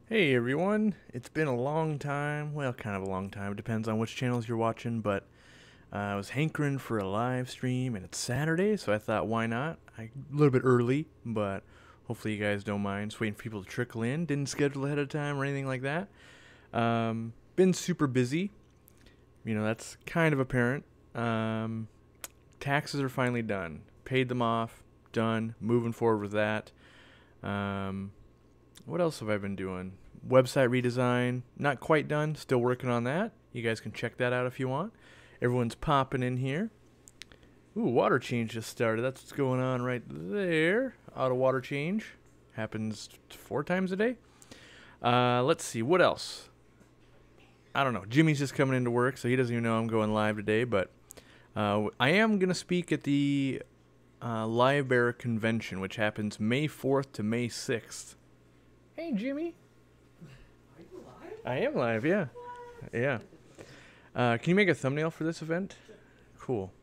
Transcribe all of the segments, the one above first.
Hey everyone, it's been a long time, well kind of a long time, depends on which channels you're watching, but I was hankering for a live stream and it's Saturday, so I thought why not? A little bit early, but hopefully you guys don't mind. Just waiting for people to trickle in, didn't schedule ahead of time or anything like that. Been super busy, that's kind of apparent. Taxes are finally done, paid them off, done, moving forward with that. What else have I been doing? Website redesign, not quite done, still working on that. You guys can check that out if you want. Everyone's popping in here. Ooh, water change just started. That's what's going on right there. Auto water change. Happens 4 times a day. Let's see, what else? I don't know. Jimmy's just coming into work, so he doesn't even know I'm going live today, but I am going to speak at the Livebearer Convention, which happens May 4th to May 6th. Hey, Jimmy. Are you live? I am live, yeah. What? Yeah. Can you make a thumbnail for this event? Cool.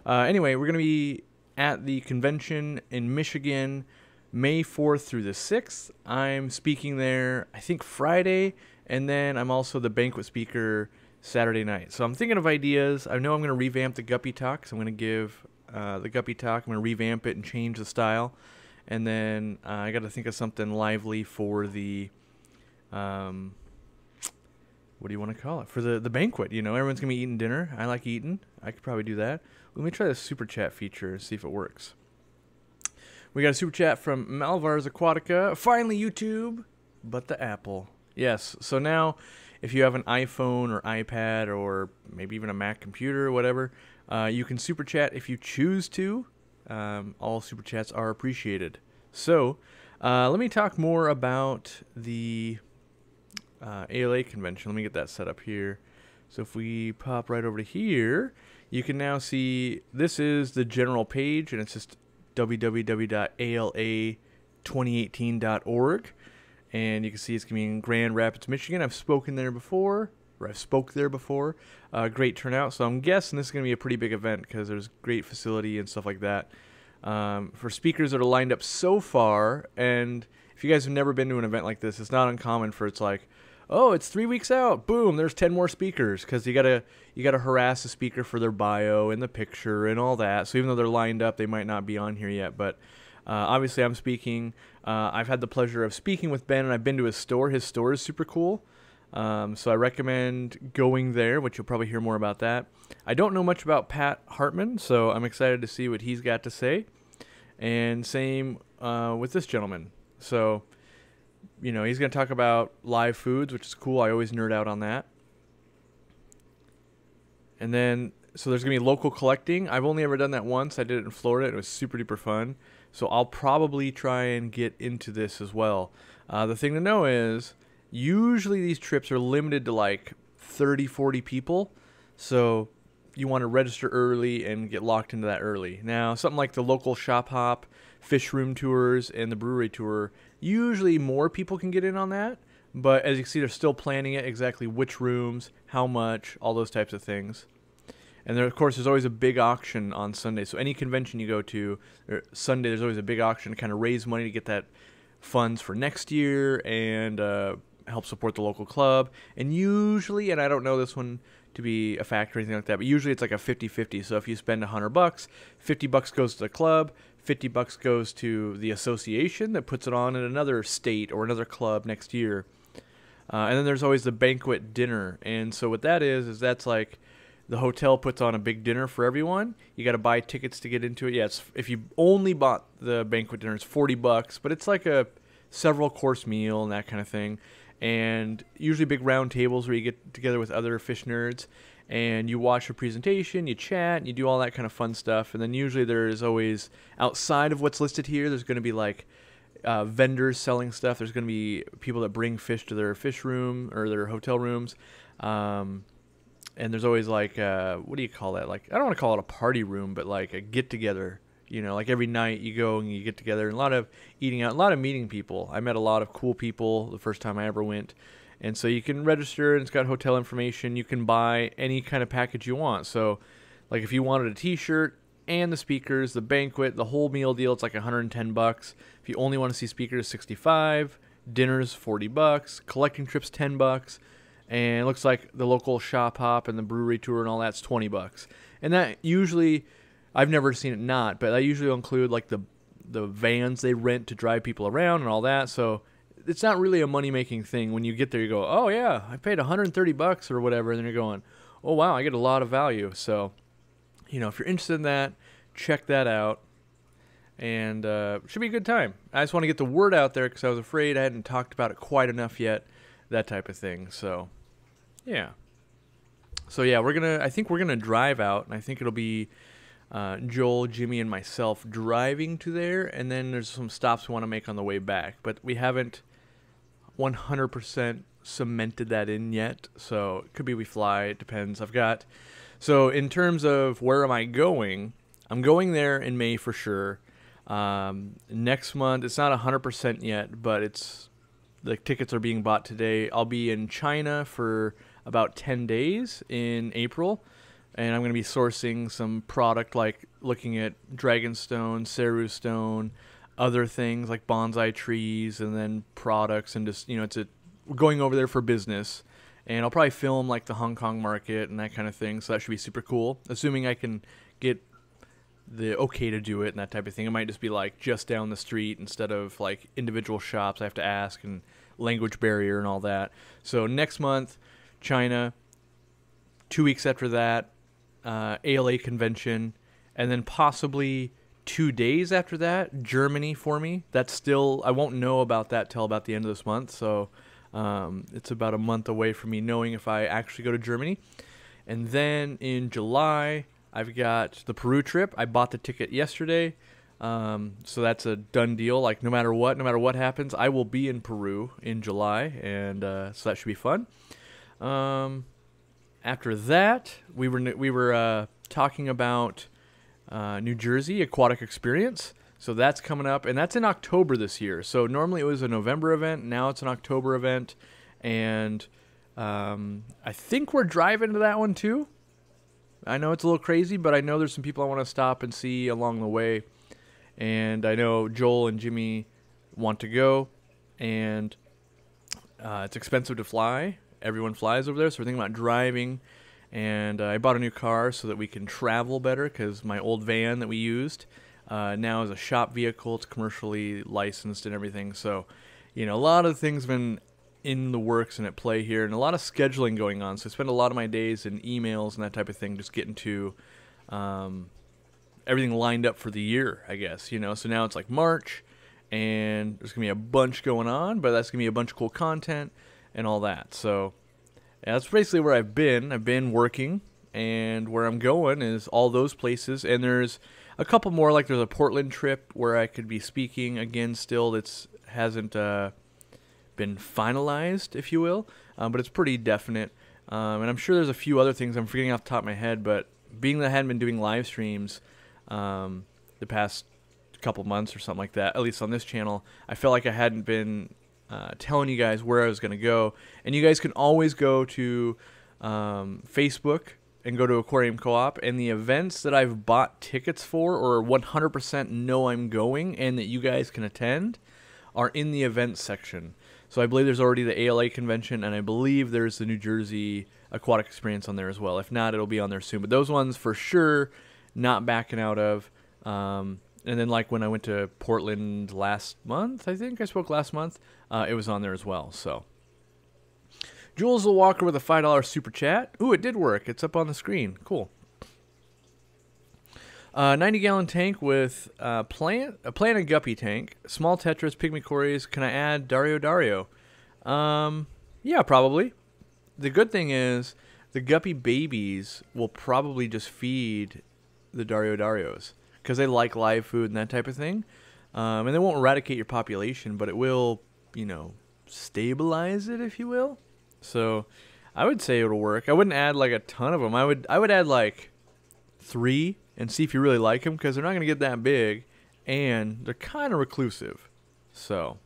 Anyway, we're going to be at the convention in Michigan, May 4th through the 6th. I'm speaking there, I think, Friday, and then I'm also the banquet speaker Saturday night. So I'm thinking of ideas. I know I'm going to revamp the Guppy Talk, so I'm going to give the Guppy Talk. I'm going to revamp it and change the style. And then I got to think of something lively for the, what do you want to call it? For the banquet, everyone's going to be eating dinner. I like eating. I could probably do that. Let me try the super chat feature and see if it works. We got a super chat from Malvars Aquatica. Finally, YouTube, but the Apple. Yes, so now if you have an iPhone or iPad or maybe even a Mac computer or whatever, you can super chat if you choose to. All super chats are appreciated. So, let me talk more about the ALA convention. Let me get that set up here. So if we pop right over to here, you can now see this is the general page, and it's just www.ala2018.org. And you can see it's going to be in Grand Rapids, Michigan. I've spoken there before. Great turnout, so I'm guessing this is going to be a pretty big event because there's great facility and stuff like that. For speakers that are lined up so far, and if you guys have never been to an event like this, it's not uncommon for it's like, oh, it's 3 weeks out, boom, there's 10 more speakers, because you gotta harass the speaker for their bio and the picture and all that. So even though they're lined up, they might not be on here yet, but obviously I'm speaking. I've had the pleasure of speaking with Ben, and I've been to his store. His store is super cool. So I recommend going there, which you'll probably hear more about that. I don't know much about Pat Hartman, so I'm excited to see what he's got to say. And same with this gentleman. So, he's going to talk about live foods, which is cool. I always nerd out on that. And then, so there's going to be local collecting. I've only ever done that once. I did it in Florida. It was super duper fun. So I'll probably try and get into this as well. The thing to know is, usually these trips are limited to like 30, 40 people, so you want to register early and get locked into that early. Now, something like the local shop hop, fish room tours, and the brewery tour, usually more people can get in on that, but as you can see, they're still planning it, exactly which rooms, how much, all those types of things. And there, of course, there's always a big auction on Sunday, so any convention you go to, Sunday, there's always a big auction to kind of raise money to get that funds for next year and help support the local club. And usually, and I don't know this one to be a fact or anything like that, but usually it's like a 50-50. So if you spend $100, $50 goes to the club, $50 goes to the association that puts it on in another state or another club next year. And then there's always the banquet dinner. And so what that is that's like the hotel puts on a big dinner for everyone. You got to buy tickets to get into it. Yeah, if you only bought the banquet dinner, it's $40, but it's like a several course meal and that kind of thing. And usually big round tables where you get together with other fish nerds and you watch a presentation, you chat, and you do all that kind of fun stuff. And then usually there's always, outside of what's listed here, there's going to be like vendors selling stuff. There's going to be people that bring fish to their fish room or their hotel rooms. And there's always like, what do you call that? Like, I don't want to call it a party room, but like a get together. Like every night you go and you get together, and a lot of eating out, a lot of meeting people. I met a lot of cool people the first time I ever went. And so you can register, and it's got hotel information. You can buy any kind of package you want. So like if you wanted a t-shirt and the speakers, the banquet, the whole meal deal, it's like $110. If you only want to see speakers, $65. Dinner's $40. Collecting trips $10. And it looks like the local shop hop and the brewery tour and all that's $20. And that usually, I've never seen it not, but that usually will include like the vans they rent to drive people around and all that. So it's not really a money-making thing. When you get there, you go, oh yeah, I paid $130 or whatever, and then you're going, oh wow, I get a lot of value. So, you know, if you're interested in that, check that out. And should be a good time. I just want to get the word out there because I was afraid I hadn't talked about it quite enough yet, that type of thing. So, yeah. So yeah, I think we're gonna drive out, and I think it'll be Joel, Jimmy, and myself driving to there, and then there's some stops we want to make on the way back. But we haven't 100% cemented that in yet, so it could be we fly. It depends. So in terms of where am I going, I'm going there in May for sure. Next month, it's not 100% yet, but the tickets are being bought today. I'll be in China for about 10 days in April, and I'm going to be sourcing some product, like looking at dragonstone, ceru stone, other things like bonsai trees, and then products, and just, you know, going over there for business. And I'll probably film like the Hong Kong market and that kind of thing, so that should be super cool, assuming I can get the okay to do it and that type of thing. It might just be like just down the street instead of like individual shops I have to ask, and language barrier and all that. So next month, China. 2 weeks after that, ALA convention, and then possibly 2 days after that, Germany for me. That's still, I won't know about that till about the end of this month, so it's about a month away from me knowing if I actually go to Germany. And then in July, I've got the Peru trip. I bought the ticket yesterday, so that's a done deal. Like no matter what happens, I will be in Peru in July, and so that should be fun. After that, we were talking about New Jersey Aquatic Experience. So that's coming up, and that's in October this year. So normally it was a November event. Now it's an October event, and I think we're driving to that one too. I know it's a little crazy, but I know there's some people I want to stop and see along the way. And I know Joel and Jimmy want to go, and it's expensive to fly. Everyone flies over there, so we're thinking about driving. And I bought a new car so that we can travel better, because my old van that we used now is a shop vehicle. It's commercially licensed and everything. So, you know, a lot of things have been in the works and at play here, and a lot of scheduling going on. So I spend a lot of my days in emails and that type of thing, just getting to everything lined up for the year, I guess. You know, so now it's like March, and there's gonna be a bunch going on, but that's gonna be a bunch of cool content and all that. So yeah, that's basically where I've been. I've been working, and where I'm going is all those places. And there's a couple more, like there's a Portland trip where I could be speaking again still. That's hasn't been finalized, if you will, but it's pretty definite. And I'm sure there's a few other things I'm forgetting off the top of my head, but being that I hadn't been doing live streams the past couple months or something like that, at least on this channel, I felt like I hadn't been telling you guys where I was going to go. And you guys can always go to Facebook and go to Aquarium Co-op, and the events that I've bought tickets for or 100% know I'm going and that you guys can attend are in the events section. So I believe there's already the ALA convention, and I believe there's the New Jersey Aquatic Experience on there as well. If not, it'll be on there soon. But those ones for sure, not backing out of. And then like when I went to Portland last month, I think I spoke last month, it was on there as well. So Jules the Walker with a $5 super chat. Ooh, it did work. It's up on the screen. Cool. 90-gallon tank with plant and guppy tank, small tetras, pygmy cories. Can I add Dario? Yeah, probably. The good thing is the guppy babies will probably just feed the Darios because they like live food and that type of thing. And they won't eradicate your population, but it will, you know, stabilize it, if you will. So I would say it'll work. I wouldn't add like a ton of them. I would add like 3 and see if you really like them, because they're not going to get that big, and they're kind of reclusive. So,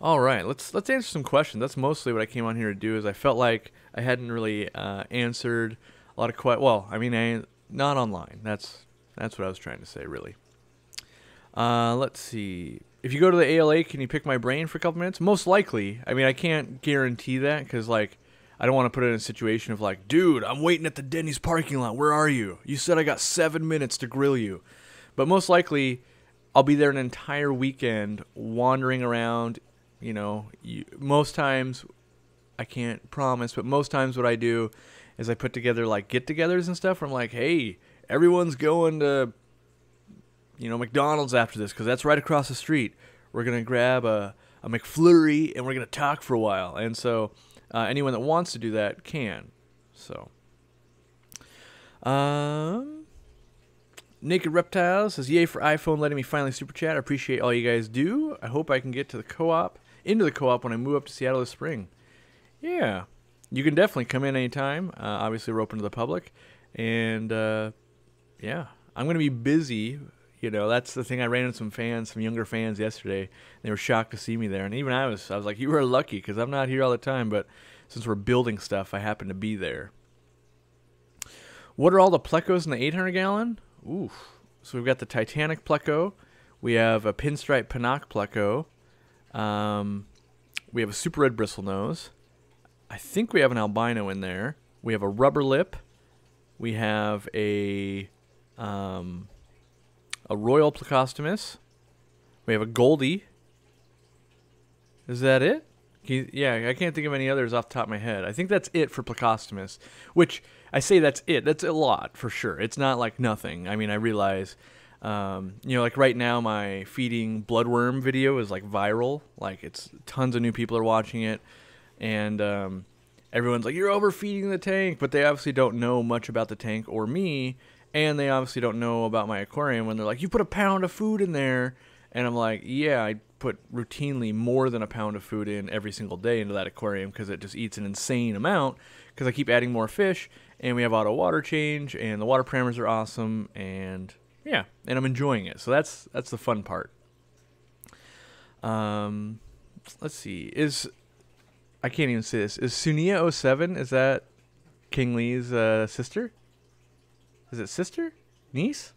all right, let's answer some questions. That's mostly what I came on here to do. Is I felt like I hadn't really answered a lot of questions. Well, I mean, not online. That's what I was trying to say, really. Let's see. if you go to the ALA, can you pick my brain for a couple minutes? Most likely. I mean, I can't guarantee that because, like, I don't want to put it in a situation of like, dude, I'm waiting at the Denny's parking lot. Where are you? You said I got 7 minutes to grill you. But most likely, I'll be there an entire weekend wandering around. You know, most times, I can't promise, but most times what I do is I put together like get-togethers and stuff. Where I'm like, hey, everyone's going to, you know, McDonald's after this because that's right across the street. We're going to grab a McFlurry and we're going to talk for a while. And so anyone that wants to do that can. So, Naked Reptile says, yay for iPhone letting me finally super chat. I appreciate all you guys do. I hope I can get to the co-op, into the co-op when I move up to Seattle this spring. Yeah, you can definitely come in anytime. Obviously, we're open to the public. And, yeah, I'm going to be busy. You know, that's the thing. I ran into some fans, some younger fans yesterday. They were shocked to see me there. And even I was like, you were lucky because I'm not here all the time. But since we're building stuff, I happen to be there. What are all the plecos in the 800 gallon? Oof. So we've got the Titanic pleco. We have a pinstripe Panache pleco. We have a super red bristlenose. I think we have an albino in there. We have a rubber lip. We have a royal plecostomus. We have a Goldie. Is that it? Yeah, I can't think of any others off the top of my head. I think that's it for plecostomus, which I say that's it. That's a lot for sure. It's not like nothing. I mean, I realize, you know, like right now my feeding bloodworm video is like viral. Like it's tons of new people are watching it. And everyone's like, you're overfeeding the tank. But they obviously don't know much about the tank or me. And they obviously don't know about my aquarium when they're like, you put a pound of food in there. And I'm like, yeah, I put routinely more than a pound of food in every single day into that aquarium because it just eats an insane amount because I keep adding more fish. And we have auto water change. And the water parameters are awesome. And yeah, and I'm enjoying it. So that's the fun part. Let's see. I can't even say this. Is Sunia07, is that King Lee's sister? Is it sister? Niece?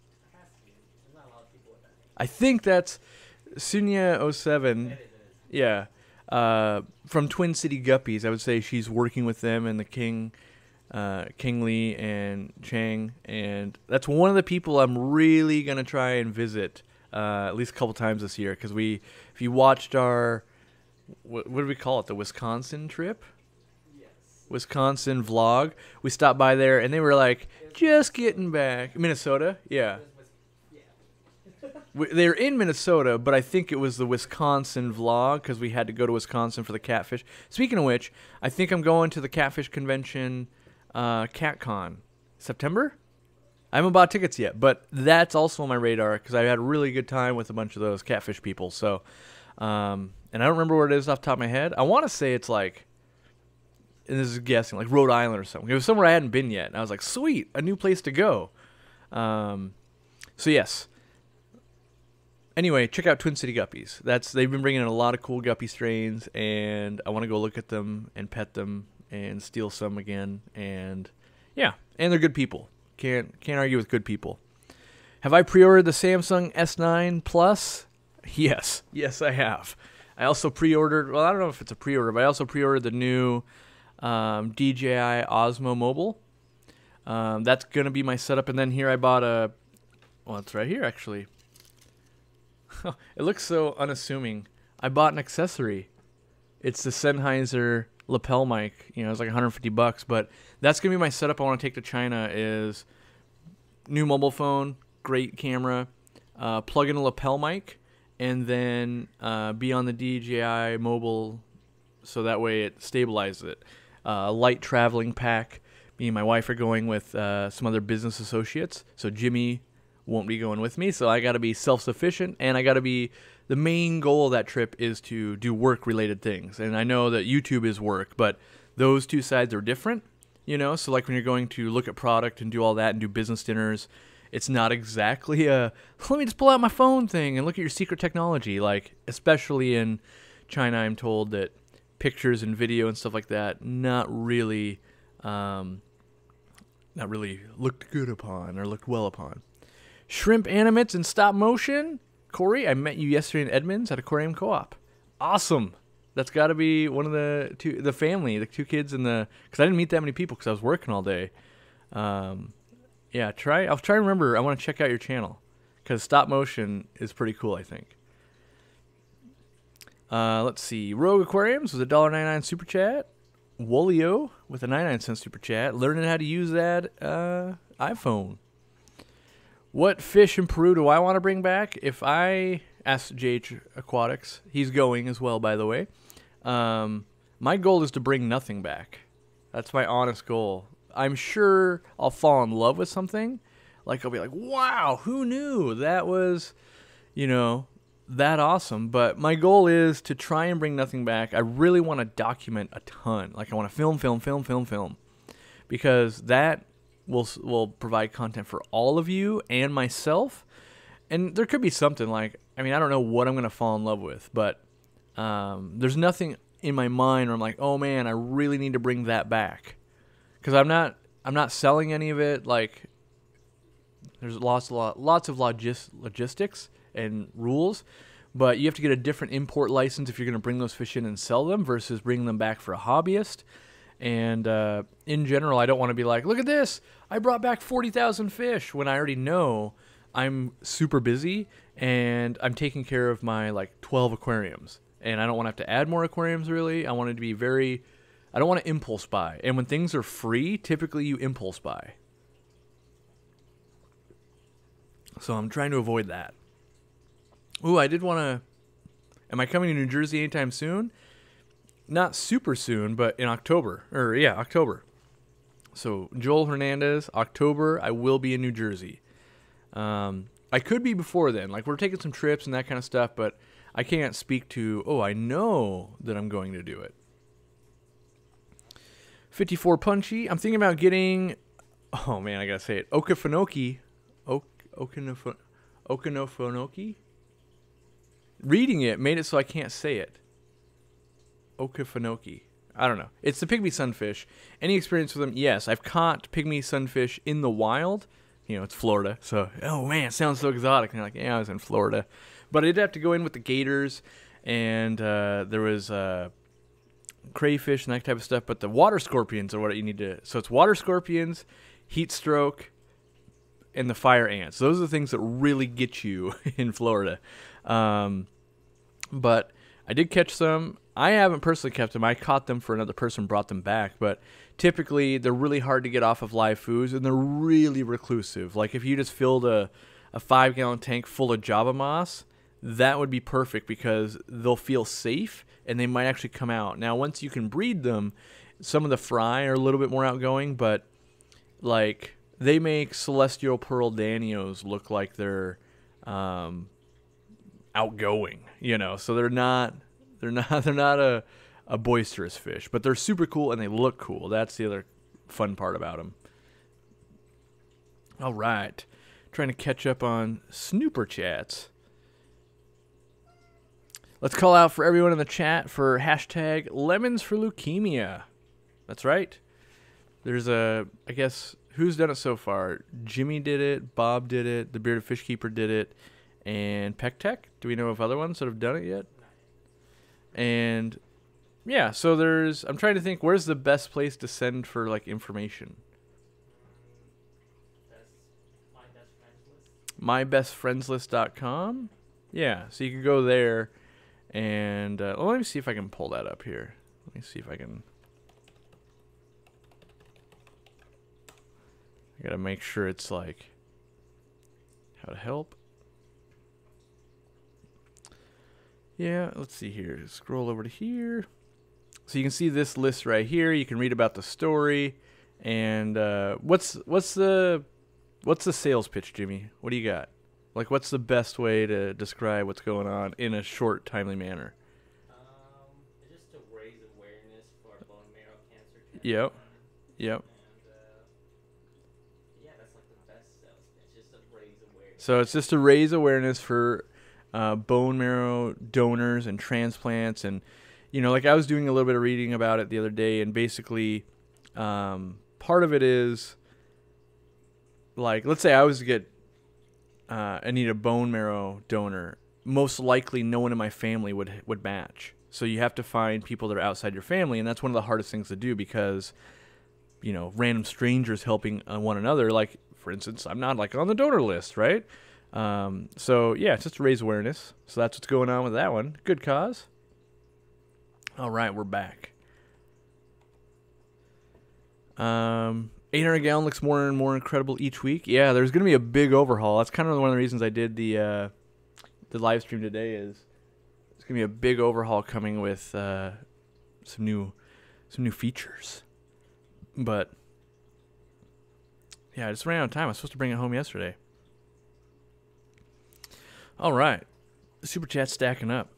I think that's Sunia07. Yeah. From Twin City Guppies. I would say she's working with them and the King Lee and Chang. And that's one of the people I'm really going to try and visit at least a couple times this year. Because if you watched our, what do we call it? The Wisconsin trip? Yes. Wisconsin vlog. We stopped by there and they were like, just getting back. Minnesota? Yeah. They're in Minnesota, but I think it was the Wisconsin vlog because we had to go to Wisconsin for the catfish. Speaking of which, I think I'm going to the catfish convention, CatCon, September? I haven't bought tickets yet, but that's also on my radar because I had a really good time with a bunch of those catfish people. So, and I don't remember where it is off the top of my head. I want to say it's like, and this is guessing, like Rhode Island or something. It was somewhere I hadn't been yet, and I was like, sweet, a new place to go. So yes. Anyway, check out Twin City Guppies. They've been bringing in a lot of cool guppy strains, and I want to go look at them and pet them and steal some again. And yeah, and they're good people. Can't argue with good people. Have I pre-ordered the Samsung S9 Plus? Yes, I have. I also pre-ordered. Well, I don't know if it's a pre-order, but I also pre-ordered the new DJI Osmo Mobile. That's gonna be my setup, and then here I bought a. Well, it's right here actually. It looks so unassuming. I bought an accessory. It's the Sennheiser lapel mic. You know, it's like $150, but that's gonna be my setup. I want to take to China. Is new mobile phone, great camera, plug in a lapel mic, and then be on the DJI mobile, so that way it stabilizes it. Light traveling pack. Me and my wife are going with some other business associates. So Jimmy won't be going with me, so I got to be self-sufficient, and I got to be, the main goal of that trip is to do work-related things. And I know that YouTube is work, but those two sides are different, you know? So like when you're going to look at product and do all that and do business dinners, it's not exactly a, let me just pull out my phone thing and look at your secret technology. Like, especially in China, I'm told that pictures and video and stuff like that, not really looked good upon or looked well upon. Shrimp animates in stop motion? Corey, I met you yesterday in Edmonds at Aquarium Co-op. Awesome. That's got to be one of the family, the 2 kids and because I didn't meet that many people because I was working all day. Yeah, I'll try to remember. I want to check out your channel because stop motion is pretty cool, I think. Let's see. Rogue Aquariums with a $1.99 super chat. Wolio with a 99-cent super chat. Learning how to use that iPhone. What fish in Peru do I want to bring back? If I ask JH Aquatics, he's going as well, by the way. My goal is to bring nothing back. That's my honest goal. I'm sure I'll fall in love with something. Like, I'll be like, wow, who knew that was, that awesome. But my goal is to try and bring nothing back. I really want to document a ton. Like, I want to film. Because that will provide content for all of you and myself. And there could be something like, I don't know what I'm going to fall in love with. But there's nothing in my mind where I'm like, oh, man, I really need to bring that back. Because I'm not selling any of it. Like, there's lots of logistics and rules, but you have to get a different import license if you're going to bring those fish in and sell them versus bringing them back for a hobbyist. And in general, I don't want to be like, look at this, I brought back 40,000 fish when I already know I'm super busy and I'm taking care of my 12 aquariums, and I don't want to have to add more aquariums. Really, I want it to be I don't want to impulse buy. And when things are free, typically you impulse buy. So I'm trying to avoid that. Ooh, I did want to... Am I coming to New Jersey anytime soon? Not super soon, but in October. October. So Joel Hernandez, October, I will be in New Jersey. I could be before then. We're taking some trips and that kind of stuff, but I can't speak to, I know that I'm going to do it. 54 Punchy. I'm thinking about getting, oh man, I gotta say it. Okefenokee. Okefenokee? Reading it made it so I can't say it. Okefenokee. I don't know. It's the pygmy sunfish. Any experience with them? Yes. I've caught pygmy sunfish in the wild. It's Florida. So, oh man, it sounds so exotic. And you're like, yeah, I was in Florida. But I did have to go in with the gators. And there was crayfish and that type of stuff, but the water scorpions are what you need to. So it's water scorpions, heat stroke, and the fire ants. Those are the things that really get you in Florida. But I did catch some. I haven't personally kept them. I caught them for another person, brought them back. But typically they're really hard to get off of live foods, and they're really reclusive. Like if you just filled a 5-gallon tank full of Java moss, that would be perfect because they'll feel safe and they might actually come out. Now, once you can breed them, some of the fry are a little bit more outgoing, but they make celestial pearl danios look like they're outgoing, So they're not a boisterous fish, but they're super cool and they look cool. That's the other fun part about them. All right, trying to catch up on snooper chats. Let's call out for everyone in the chat for hashtag lemons for leukemia. That's right. There's I guess, who's done it so far? Jimmy did it, Bob did it, the Bearded Fish Keeper did it, and Peck Tech. Do we know of other ones that have done it yet? And yeah, so I'm trying to think, where's the best place to send for information? mybestfriendslist.com. Yeah, so you can go there. And let me see if I can pull that up here. Let me see if I can. I gotta make sure it's how to help. Yeah, let's see here. Scroll over to here. So you can see this list right here. You can read about the story. And what's the sales pitch, Jimmy? What do you got? What's the best way to describe what's going on in a short, timely manner? Just to raise awareness for bone marrow cancer. Yep. And yeah, that's the best sales pitch. Just to raise awareness. So it's just to raise awareness for bone marrow donors and transplants, and I was doing a little bit of reading about it the other day, and basically, part of it is let's say I was to get. I need a bone marrow donor. most likely no one in my family would match. So you have to find people that are outside your family, and that's one of the hardest things to do because, you know, random strangers helping one another. Like, for instance, I'm not like on the donor list, right? So yeah, it's just to raise awareness. So that's what's going on with that one. Good cause. All right, we're back. 800 gallon looks more and more incredible each week. Yeah, there's going to be a big overhaul. That's kind of one of the reasons I did the live stream today. Is it's going to be a big overhaul coming with some new features. But yeah, I just ran out of time. I was supposed to bring it home yesterday. All right, super chat stacking up.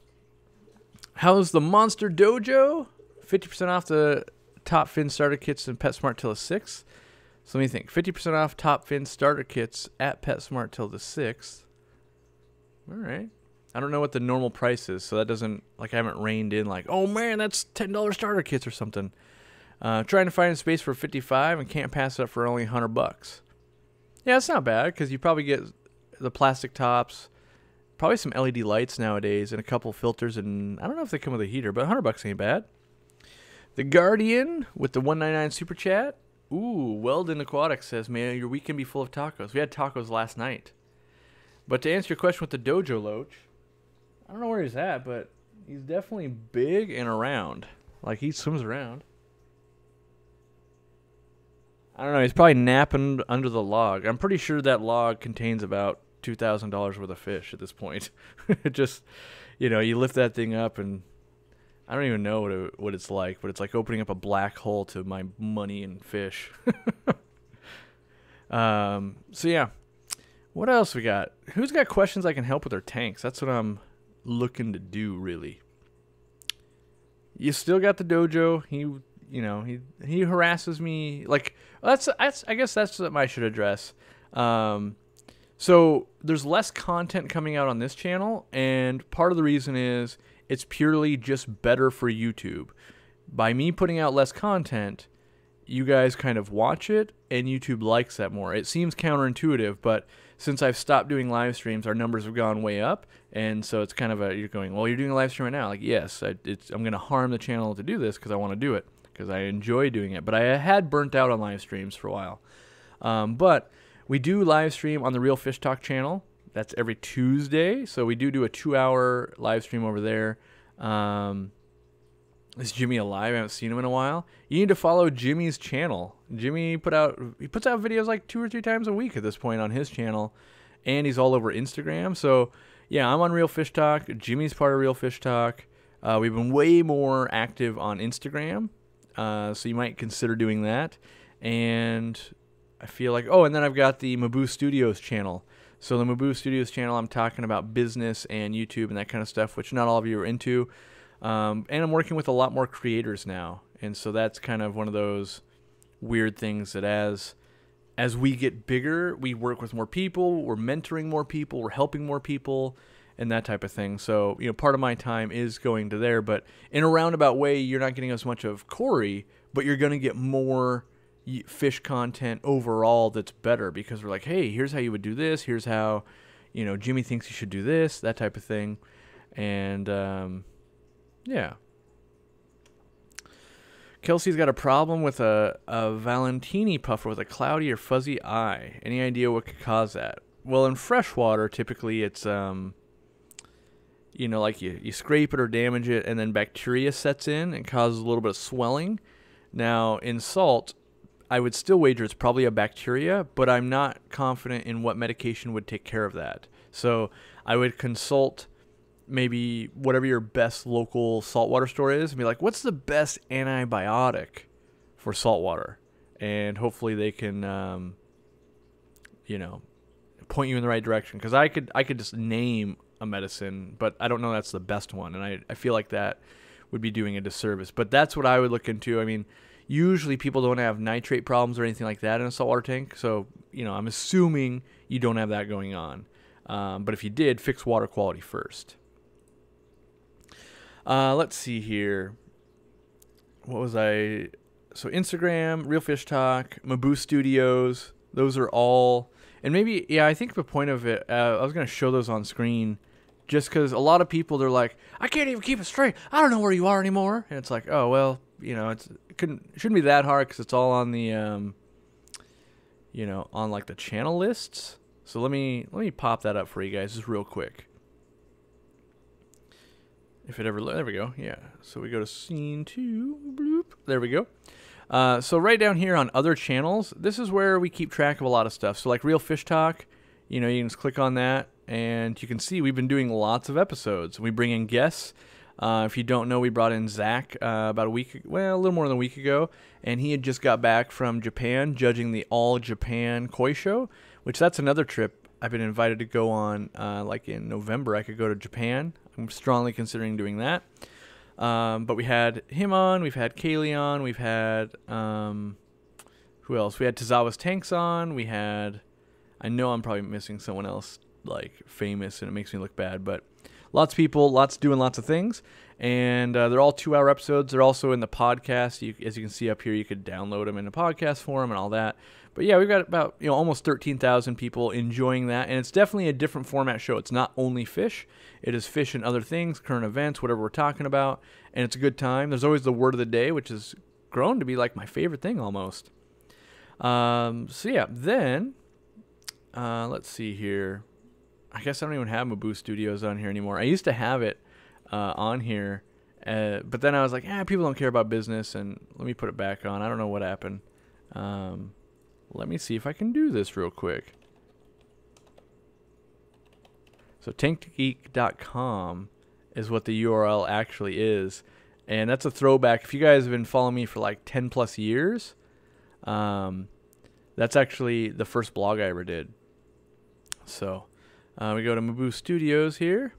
How's the Monster Dojo? 50% off the Top Fin starter kits in PetSmart till the 6th. So let me think. 50% off Top Fin starter kits at PetSmart till the 6th. All right. I don't know what the normal price is, so that doesn't, like, I haven't reined in like, oh man, that's $10 starter kits or something. Trying to find a space for 55 and can't pass it up for only $100. Yeah, it's not bad because you probably get the plastic tops, probably some LED lights nowadays, and a couple filters, and I don't know if they come with a heater, but $100 ain't bad. The Guardian with the 199 super chat. Ooh, Weldon Aquatic says, "May your weekend be full of tacos." We had tacos last night. But to answer your question with the Dojo Loach, I don't know where he's at, but he's definitely big and around. Like, he swims around. I don't know. He's probably napping under the log. I'm pretty sure that log contains about $2,000 worth of fish at this point. It just, you know, you lift that thing up and I don't even know what it's like, but it's like opening up a black hole to my money and fish. So yeah, what else we got? Who's got questions I can help with their tanks? That's what I'm looking to do, really. You still got the dojo. He harasses me. Like, I guess that's something I should address. So there's less content coming out on this channel, and part of the reason is it's purely just better for YouTube. By me putting out less content, you guys kind of watch it, and YouTube likes that more. It seems counterintuitive, but since I've stopped doing live streams, our numbers have gone way up, and so it's kind of you're going, well, you're doing a live stream right now. Like, yes, I'm going to harm the channel to do this because I want to do it, because I enjoy doing it. But I had burnt out on live streams for a while. But we do live stream on the Real Fish Talk channel. That's every Tuesday, so we do a 2-hour live stream over there. Is Jimmy alive? I haven't seen him in a while. You need to follow Jimmy's channel. Jimmy puts out videos like 2 or 3 times a week at this point on his channel, and he's all over Instagram. So yeah, I'm on Real Fish Talk. Jimmy's part of Real Fish Talk. We've been way more active on Instagram, so you might consider doing that. And I feel like, and then I've got the Maboo Studios channel. So the Maboo Studios channel, I'm talking about business and YouTube and that kind of stuff, which not all of you are into. And I'm working with a lot more creators now. And so that's kind of one of those weird things that as we get bigger, we work with more people, we're mentoring more people, we're helping more people, and that type of thing. So, part of my time is going to there, but in a roundabout way, you're not getting as much of Corey, but you're going to get more fish content overall that's better, because we're like, hey, here's how you would do this, here's how Jimmy thinks you should do this, that type of thing. And yeah, Kelsey's got a problem with a Valentini puffer with a cloudy or fuzzy eye. Any idea what could cause that? Well, in freshwater, typically it's like you scrape it or damage it, and then bacteria sets in and causes a little bit of swelling. Now in salt, I would still wager it's probably a bacteria, but I'm not confident in what medication would take care of that. So I would consult maybe whatever your best local saltwater store is and be like, what's the best antibiotic for saltwater? And hopefully they can, point you in the right direction. Because I could just name a medicine, but I don't know that's the best one. And I feel like that would be doing a disservice. But that's what I would look into. I mean, usually people don't have nitrate problems or anything like that in a saltwater tank. So, I'm assuming you don't have that going on. But if you did, fix water quality first. Let's see here. What was I? So Instagram, Real Fish Talk, Maboo Studios. Those are all. And maybe, I think the point of it, I was going to show those on screen just because a lot of people, they're like, I can't even keep it straight. I don't know where you are anymore. And it's like, oh, well, it shouldn't be that hard because it's all on the, on like the channel lists. So let me pop that up for you guys just real quick. If it ever, there we go. Yeah. So we go to scene 2. Bloop. There we go. So right down here on other channels, this is where we keep track of a lot of stuff. So like Real Fish Talk, you can just click on that and you can see we've been doing lots of episodes. We bring in guests. If you don't know, we brought in Zach about a little more than a week ago, and he had just got back from Japan judging the All Japan Koi Show, which that's another trip I've been invited to go on. Like in November, I could go to Japan. I'm strongly considering doing that. But we had him on, we've had Kaylee on, we've had, who else? We had Tazawa's Tanks on, I know I'm probably missing someone else, like, famous, and it makes me look bad, but lots of people, doing lots of things, and they're all 2-hour episodes. They're also in the podcast. As you can see up here, you could download them in a podcast form and all that. But yeah, we've got about almost 13,000 people enjoying that, and it's definitely a different format show. It's not only fish; it is fish and other things, current events, whatever we're talking about, and it's a good time. There's always the word of the day, which has grown to be like my favorite thing almost. So yeah, then let's see here. I guess I don't even have Maboo Studios on here anymore. I used to have it on here, but then I was like, people don't care about business, and let me put it back on. I don't know what happened. Let me see if I can do this real quick. So tankgeek.com is what the URL actually is, and that's a throwback. If you guys have been following me for like 10 plus years, that's actually the first blog I ever did. So we go to Maboo Studios here,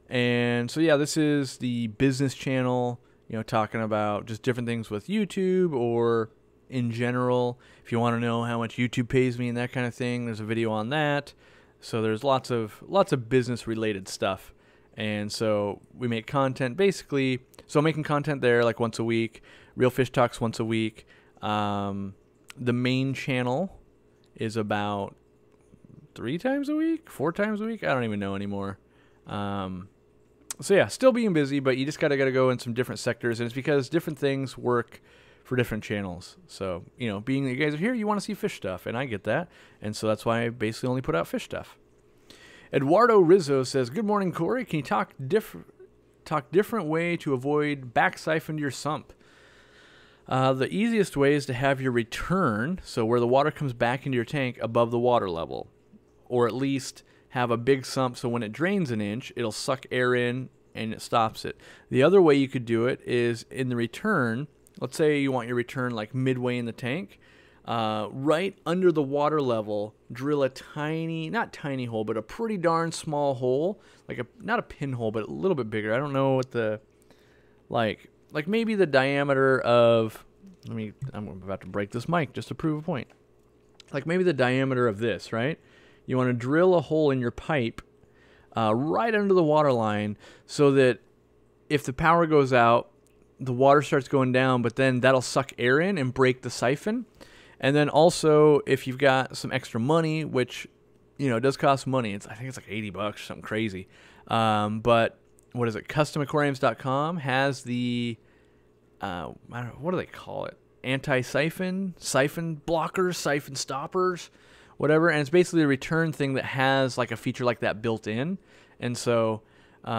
and so yeah, this is the business channel, talking about just different things with YouTube or in general. If you want to know how much YouTube pays me and that kind of thing, there's a video on that. So there's lots of business related stuff, and so we make content basically. So I'm making content there like once a week. Real Fish Talks once a week. The main channel is about 3 times a week, 4 times a week. I don't even know anymore. So yeah, still being busy, but you just gotta go in some different sectors, and it's because different things work for different channels. So, being that you guys are here, you want to see fish stuff, and I get that. And so that's why I basically only put out fish stuff. Eduardo Rizzo says, good morning, Corey. Can you talk different way to avoid back siphon to your sump? The easiest way is to have your return, so where the water comes back into your tank, above the water level. Or at least have a big sump so when it drains an inch, it'll suck air in and it stops it. The other way you could do it is in the return. Let's say you want your return like midway in the tank. Right under the water level, drill a not tiny hole, but a pretty darn small hole. Like not a pinhole, but a little bit bigger. I don't know what the, like maybe the diameter of, I'm about to break this mic just to prove a point. Like maybe the diameter of this, right? You want to drill a hole in your pipe right under the water line so that if the power goes out, the water starts going down, but then that'll suck air in and break the siphon. And then also, if you've got some extra money, which, it does cost money. I think it's like $80 or something crazy. But what is it? CustomAquariums.com has the, I don't know, what do they call it? Anti-siphon, siphon blockers, siphon stoppers, whatever. And it's basically a return thing that has like a feature like that built in. And so, the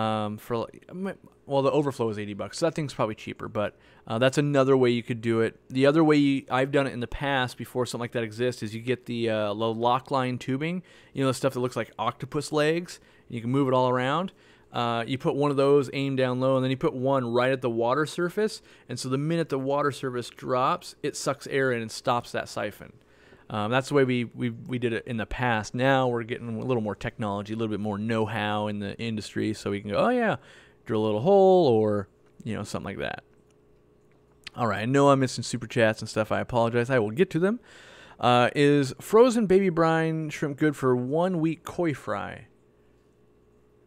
overflow is $80, so that thing's probably cheaper, but that's another way you could do it. The other way I've done it in the past before something like that exists is you get the lock line tubing, the stuff that looks like octopus legs, and you can move it all around. You put one of those aimed down low, and then you put one right at the water surface, and so the minute the water surface drops, it sucks air in and stops that siphon. That's the way we did it in the past. Now we're getting a little more technology, a little bit more know-how in the industry, so we can go, oh yeah, drill a little hole or, something like that. All right, I know I'm missing super chats and stuff. I apologize. I will get to them. Is frozen baby brine shrimp good for 1 week koi fry?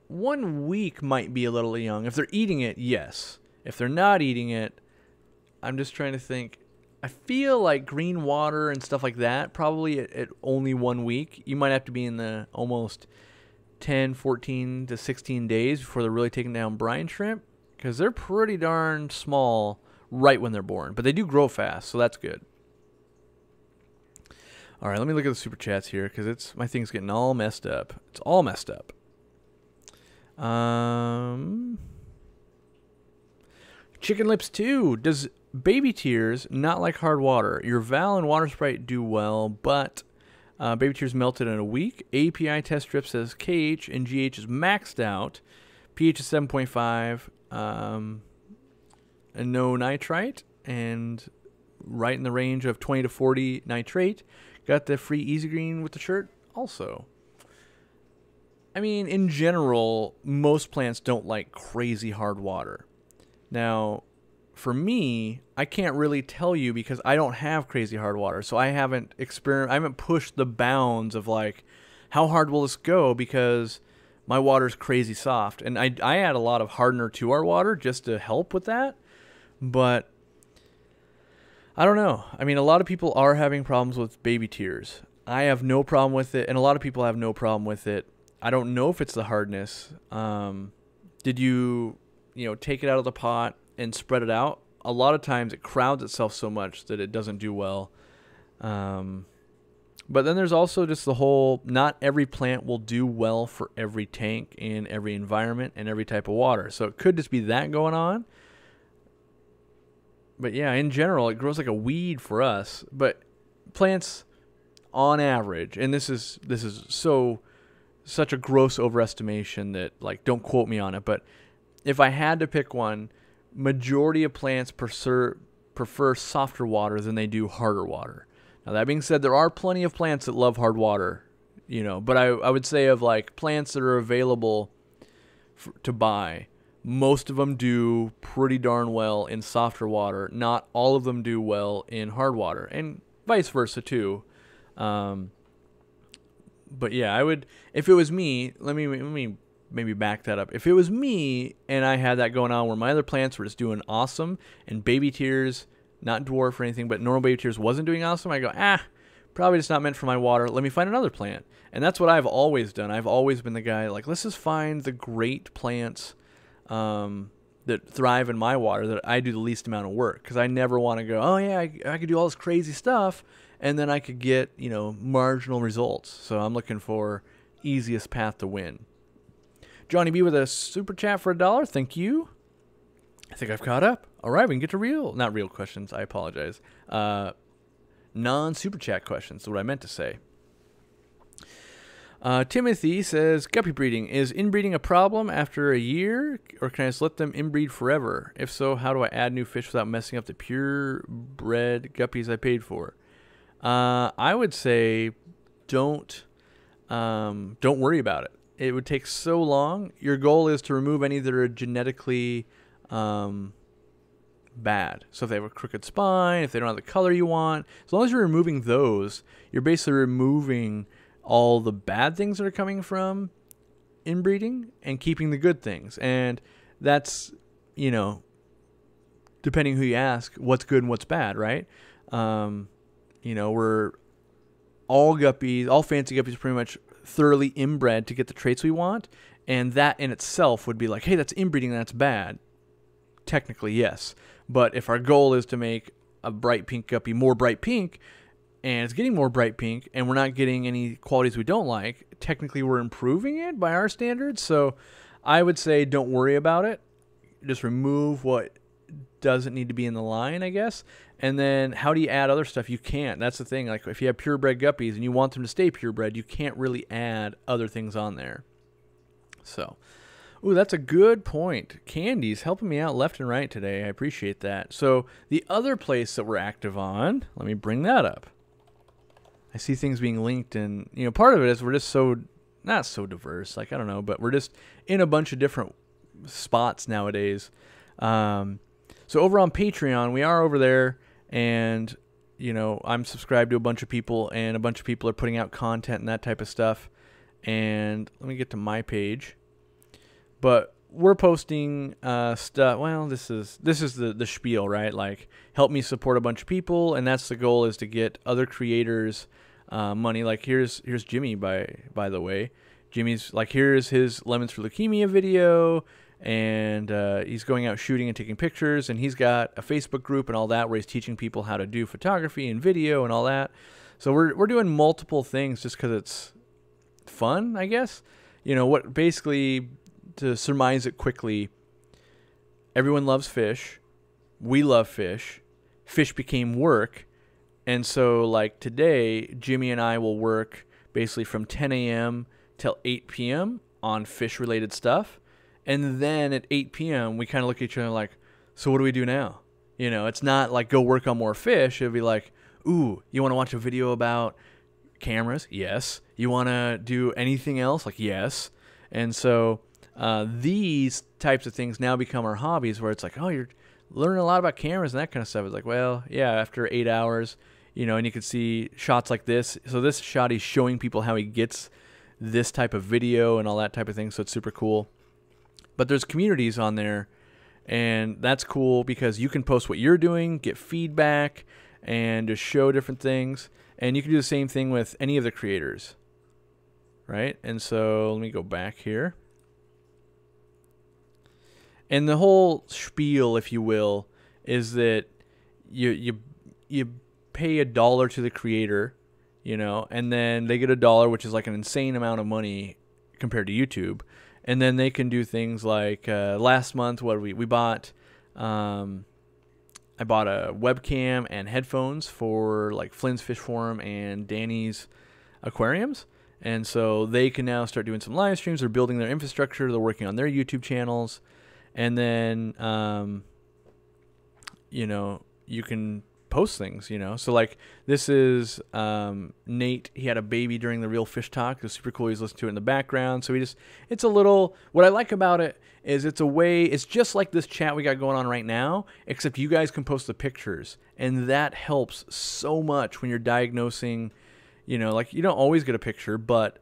1 week might be a little young. If they're eating it, yes. If they're not eating it, I'm just trying to think. I feel like green water and stuff like that, probably at only 1 week. You might have to be in the almost 10, 14 to 16 days before they're really taking down brine shrimp, because they're pretty darn small right when they're born. But they do grow fast, so that's good. All right, let me look at the super chats here, because my thing's getting all messed up. It's all messed up. Chicken Lips 2. Does Baby Tears not like hard water? Your Val and Water Sprite do well, but Baby Tears melted in a week. API test strip says KH and GH is maxed out. pH is 7.5. And no nitrite, and right in the range of 20 to 40 nitrate. Got the free Easy Green with the shirt also. I mean, in general, most plants don't like crazy hard water. Now, for me, I can't really tell you because I don't have crazy hard water, so I haven't pushed the bounds of like how hard will this go, because my water's crazy soft, and I add a lot of hardener to our water just to help with that. But I don't know. I mean, a lot of people are having problems with Baby Tears. I have no problem with it, and a lot of people have no problem with it. I don't know if it's the hardness. Did you take it out of the pot and spread it out? A lot of times it crowds itself so much that it doesn't do well. But then there's also just the whole, not every plant will do well for every tank in every environment and every type of water. So it could just be that going on. But yeah, in general, it grows like a weed for us. But plants, on average, and this is such a gross overestimation that, like, don't quote me on it. But if I had to pick one, majority of plants prefer softer water than they do harder water. Now, that being said, there are plenty of plants that love hard water, but I would say of like plants that are available to buy, most of them do pretty darn well in softer water. Not all of them do well in hard water, and vice versa too. But yeah, I would, if it was me, let me maybe back that up. If it was me and I had that going on where my other plants were just doing awesome and Baby Tears, not dwarf or anything, but normal Baby Tears wasn't doing awesome, I go, probably just not meant for my water. Let me find another plant. And that's what I've always done. I've always been the guy, like, let's just find the great plants that thrive in my water that I do the least amount of work. Because I never want to go, oh yeah, I could do all this crazy stuff, and then I could get, marginal results. So I'm looking for easiest path to win. Johnny B with a super chat for $1. Thank you. I think I've caught up. All right, we can get to not real questions. I apologize. Non-super chat questions is what I meant to say. Timothy says, guppy breeding. Is inbreeding a problem after a year, or can I just let them inbreed forever? If so, how do I add new fish without messing up the purebred guppies I paid for? I would say don't worry about it. It would take so long. Your goal is to remove any that are genetically bad. So if they have a crooked spine, if they don't have the color you want, as long as you're removing those, you're basically removing all the bad things that are coming from inbreeding and keeping the good things. And that's, depending who you ask, what's good and what's bad, right? We're all fancy guppies pretty much thoroughly inbred to get the traits we want. And that in itself would be like, hey, that's inbreeding, that's bad. Technically, yes. But if our goal is to make a bright pink guppy more bright pink, and it's getting more bright pink, and we're not getting any qualities we don't like, technically we're improving it by our standards. So I would say don't worry about it. Just remove what doesn't need to be in the line, I guess. And then how do you add other stuff? You can't. That's the thing. Like if you have purebred guppies and you want them to stay purebred, you can't really add other things on there. So, ooh, that's a good point. Candy's helping me out left and right today. I appreciate that. So the other place that we're active on, let me bring that up. I see things being linked, and part of it is we're just not so diverse, like I don't know, but we're just in a bunch of different spots nowadays. So over on Patreon, we are over there, and I'm subscribed to a bunch of people, and a bunch of people are putting out content and that type of stuff. And let me get to my page, but we're posting stuff. Well, this is the spiel, right? Like, help me support a bunch of people, and that's the goal, is to get other creators money. Like here's Jimmy, by the way. Jimmy's like, here's his Lemons for Leukemia video, and he's going out shooting and taking pictures, and he's got a Facebook group and all that where he's teaching people how to do photography and video and all that. So we're doing multiple things just because it's fun, I guess. You know, what basically, to surmise it quickly, everyone loves fish. We love fish. Fish became work. And so, like, today, Jimmy and I will work basically from 10 a.m. till 8 p.m. on fish-related stuff. And then at 8 p.m., we kind of look at each other like, so what do we do now? You know, it's not like go work on more fish. It'd be like, ooh, you want to watch a video about cameras? Yes. You want to do anything else? Like, yes. And so these types of things now become our hobbies, where it's like, oh, you're learning a lot about cameras and that kind of stuff. It's like, well, yeah, after 8 hours, you know, and you can see shots like this. So this shot, he's showing people how he gets this type of video and all that type of thing. So it's super cool. But there's communities on there, and that's cool because you can post what you're doing, get feedback, and just show different things. And you can do the same thing with any of the creators, right? And so let me go back here. And the whole spiel, if you will, is that you pay $1 to the creator, you know, and then they get $1, which is like an insane amount of money compared to YouTube. And then they can do things like last month, what we bought. I bought a webcam and headphones for like Flynn's Fish Forum and Danny's aquariums. And so they can now start doing some live streams. They're building their infrastructure. They're working on their YouTube channels. And then, you know, you can post things, you know. So like this is Nate. He had a baby during the Real Fish Talk. It was super cool. He's listening to it in the background. So it's a little, what I like about it is it's a way, it's just like this chat we got going on right now, except you guys can post the pictures. And that helps so much when you're diagnosing, you know, like you don't always get a picture, but,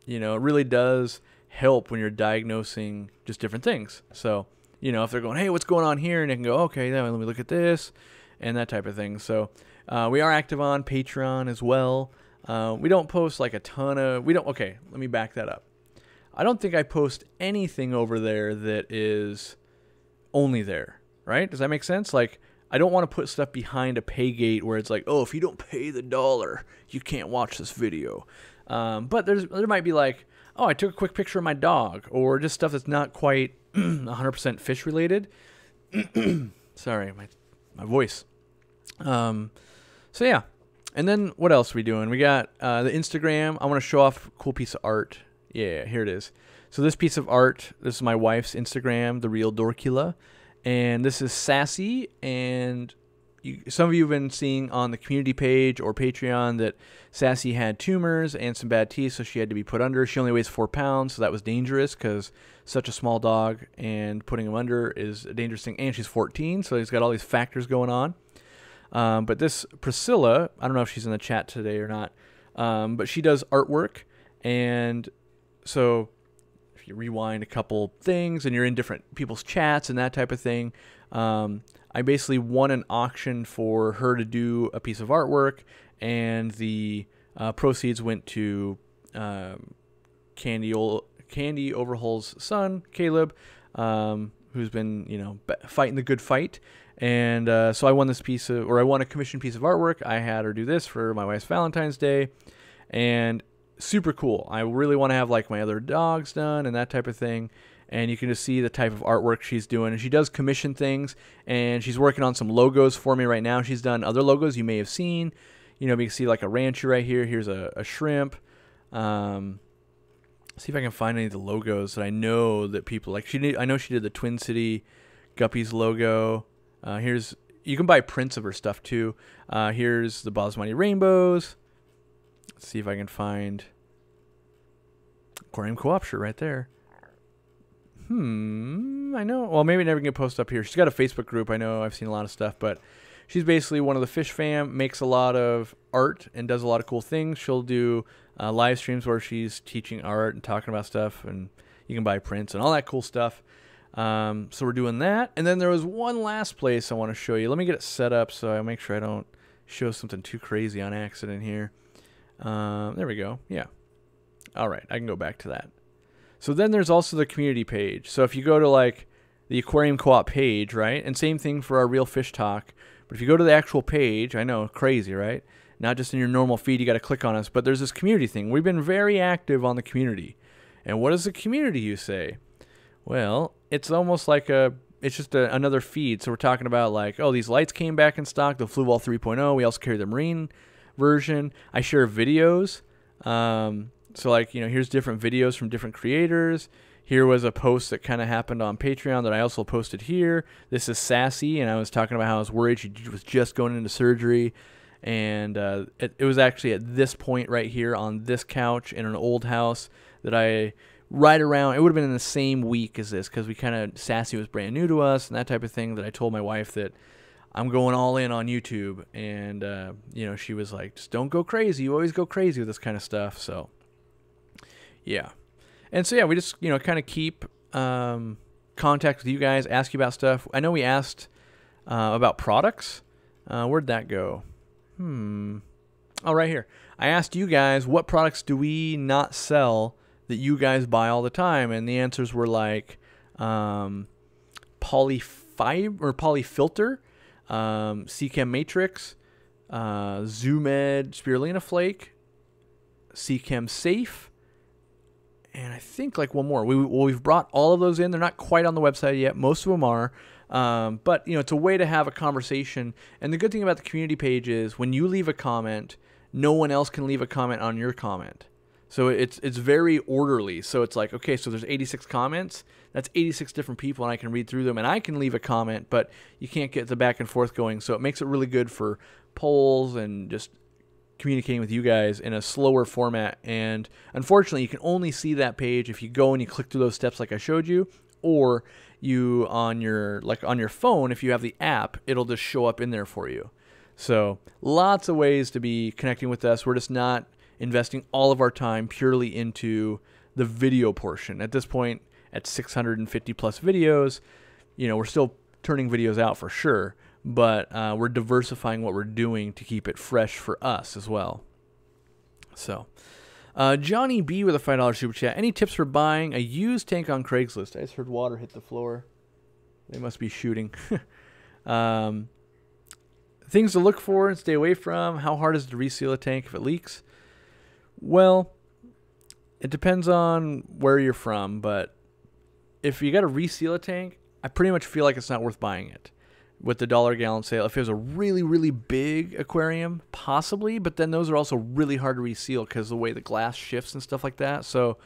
you know, it really does help when you're diagnosing just different things. So, you know, if they're going, hey, what's going on here? And they can go, okay, then let me look at this and that type of thing. So we are active on Patreon as well. We don't post like a ton of, okay, let me back that up. I don't think I post anything over there that is only there, right? Does that make sense? Like, I don't want to put stuff behind a pay gate where it's like, oh, if you don't pay the $1, you can't watch this video. But there might be like, oh, I took a quick picture of my dog, or just stuff that's not quite 100% fish related. Sorry, my voice. So yeah. And then what else are we doing? We got the Instagram. I want to show off a cool piece of art. Yeah, here it is. So this piece of art, this is my wife's Instagram, The Real Dorkula. And this is Sassy. And some of you have been seeing on the community page or Patreon that Sassy had tumors and some bad teeth, so she had to be put under. She only weighs 4 pounds, so that was dangerous because such a small dog and putting him under is a dangerous thing. And she's 14, so he's got all these factors going on. But this Priscilla, I don't know if she's in the chat today or not, but she does artwork. And so if you rewind a couple things and you're in different people's chats and that type of thing, I basically won an auction for her to do a piece of artwork, and the proceeds went to Candy Overhaul's son, Caleb, who's been, you know, fighting the good fight. And so I won this I won a commissioned piece of artwork. I had her do this for my wife's Valentine's Day, and super cool. I really want to have like my other dogs done and that type of thing. And you can just see the type of artwork she's doing. And she does commission things, and she's working on some logos for me right now. She's done other logos you may have seen. You know, you can see like a rancher right here. Here's a shrimp. See if I can find any of the logos that I know that people like. I know she did the Twin City Guppies logo. You can buy prints of her stuff too. Here's the Basmati Rainbows. Let's see if I can find Aquarium Co-op shirt right there. I know. Well, maybe never can post up here. She's got a Facebook group. I know I've seen a lot of stuff, but she's basically one of the fish fam, makes a lot of art and does a lot of cool things. She'll do live streams where she's teaching art and talking about stuff, and you can buy prints and all that cool stuff. So we're doing that. And then there was one last place I want to show you. Let me get it set up so I make sure I don't show something too crazy on accident here. There we go. Yeah. All right, I can go back to that. So then there's also the community page. So if you go to like the Aquarium Co-op page, right? And same thing for our Real Fish Talk. But if you go to the actual page, I know, crazy, right? Not just in your normal feed, you got to click on us. But there's this community thing. We've been very active on the community. And what is the community, you say? Well, it's almost like it's just another feed. So we're talking about like, oh, these lights came back in stock, the Flu Ball 3.0. We also carry the marine version. I share videos. So like, you know, here's different videos from different creators. Here was a post that kind of happened on Patreon that I also posted here. This is Sassy, and I was talking about how I was worried she was just going into surgery. And it was actually at this point right here on this couch in an old house that it would have been in the same week as this, because Sassy was brand new to us and that type of thing, that I told my wife that I'm going all in on YouTube. And, you know, she was like, just don't go crazy. You always go crazy with this kind of stuff. So, yeah. And so, yeah, we just, you know, kind of keep contact with you guys, ask you about stuff. I know we asked about products. Where'd that go? Oh, right here. I asked you guys, what products do we not sell that you guys buy all the time? And the answers were like polyfilter, Seachem Matrix, Zoomed Spirulina Flake, Seachem Safe, and I think like one more. We've brought all of those in. They're not quite on the website yet. Most of them are. But, you know, it's a way to have a conversation. And the good thing about the community page is when you leave a comment, no one else can leave a comment on your comment. So it's very orderly. So it's like, okay, so there's 86 comments. That's 86 different people, and I can read through them, and I can leave a comment, but you can't get the back and forth going. So it makes it really good for polls and just communicating with you guys in a slower format. And unfortunately, you can only see that page if you go and you click through those steps like I showed you, or you on your phone, if you have the app, it'll just show up in there for you. So lots of ways to be connecting with us. We're just not investing all of our time purely into the video portion. At this point, at 650 plus videos, you know, we're still turning videos out for sure, but we're diversifying what we're doing to keep it fresh for us as well. So Johnny B with a $5 super chat. Any tips for buying a used tank on Craigslist? I just heard water hit the floor. They must be shooting. Things to look for and stay away from. How hard is it to reseal a tank if it leaks? Well, it depends on where you're from, but if you got to reseal a tank, I pretty much feel like it's not worth buying it with the $1 sale. If it was a really, really big aquarium, possibly, but then those are also really hard to reseal because of the way the glass shifts and stuff like that. So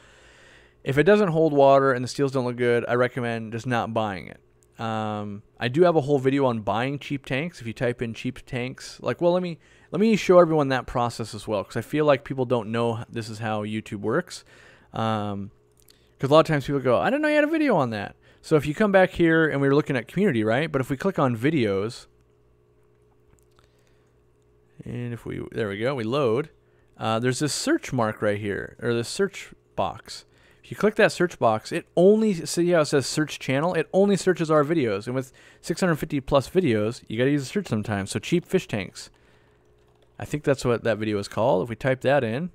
if it doesn't hold water and the seals don't look good, I recommend just not buying it. I do have a whole video on buying cheap tanks. If you type in cheap tanks, like, well, let me show everyone that process as well, because I feel like people don't know this is how YouTube works. Because a lot of times people go, I didn't know you had a video on that. So if you come back here, and we were looking at community, right? But if we click on videos, and there we go, we load, there's this search mark right here, or this search box. If you click that search box, it only, see how it says search channel? It only searches our videos. And with 650 plus videos, you got to use the search sometimes. So cheap fish tanks. I think that's what that video is called. If we type that in.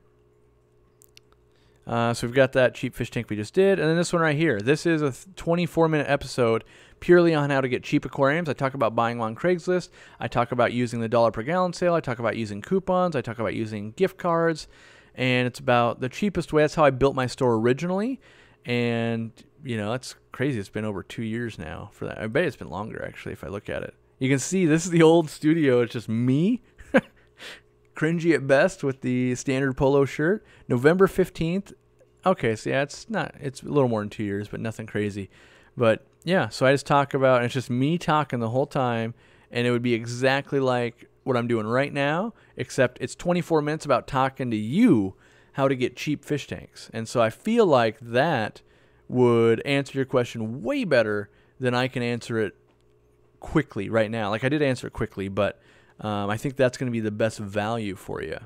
So we've got that cheap fish tank we just did. And then this one right here. This is a 24-minute episode purely on how to get cheap aquariums. I talk about buying on Craigslist. I talk about using the $1 per gallon sale. I talk about using coupons. I talk about using gift cards. And it's about the cheapest way. That's how I built my store originally. And, you know, that's crazy. It's been over 2 years now for that. I bet it's been longer, actually, if I look at it. You can see this is the old studio. It's just me. Cringy at best with the standard polo shirt. November 15th. Okay, so yeah, it's a little more than 2 years, but nothing crazy. But yeah, so I just talk about, and it's just me talking the whole time, and it would be exactly like what I'm doing right now, except it's 24 minutes about talking to you how to get cheap fish tanks. And so I feel like that would answer your question way better than I can answer it quickly right now. Like I did answer it quickly, but I think that's going to be the best value for you.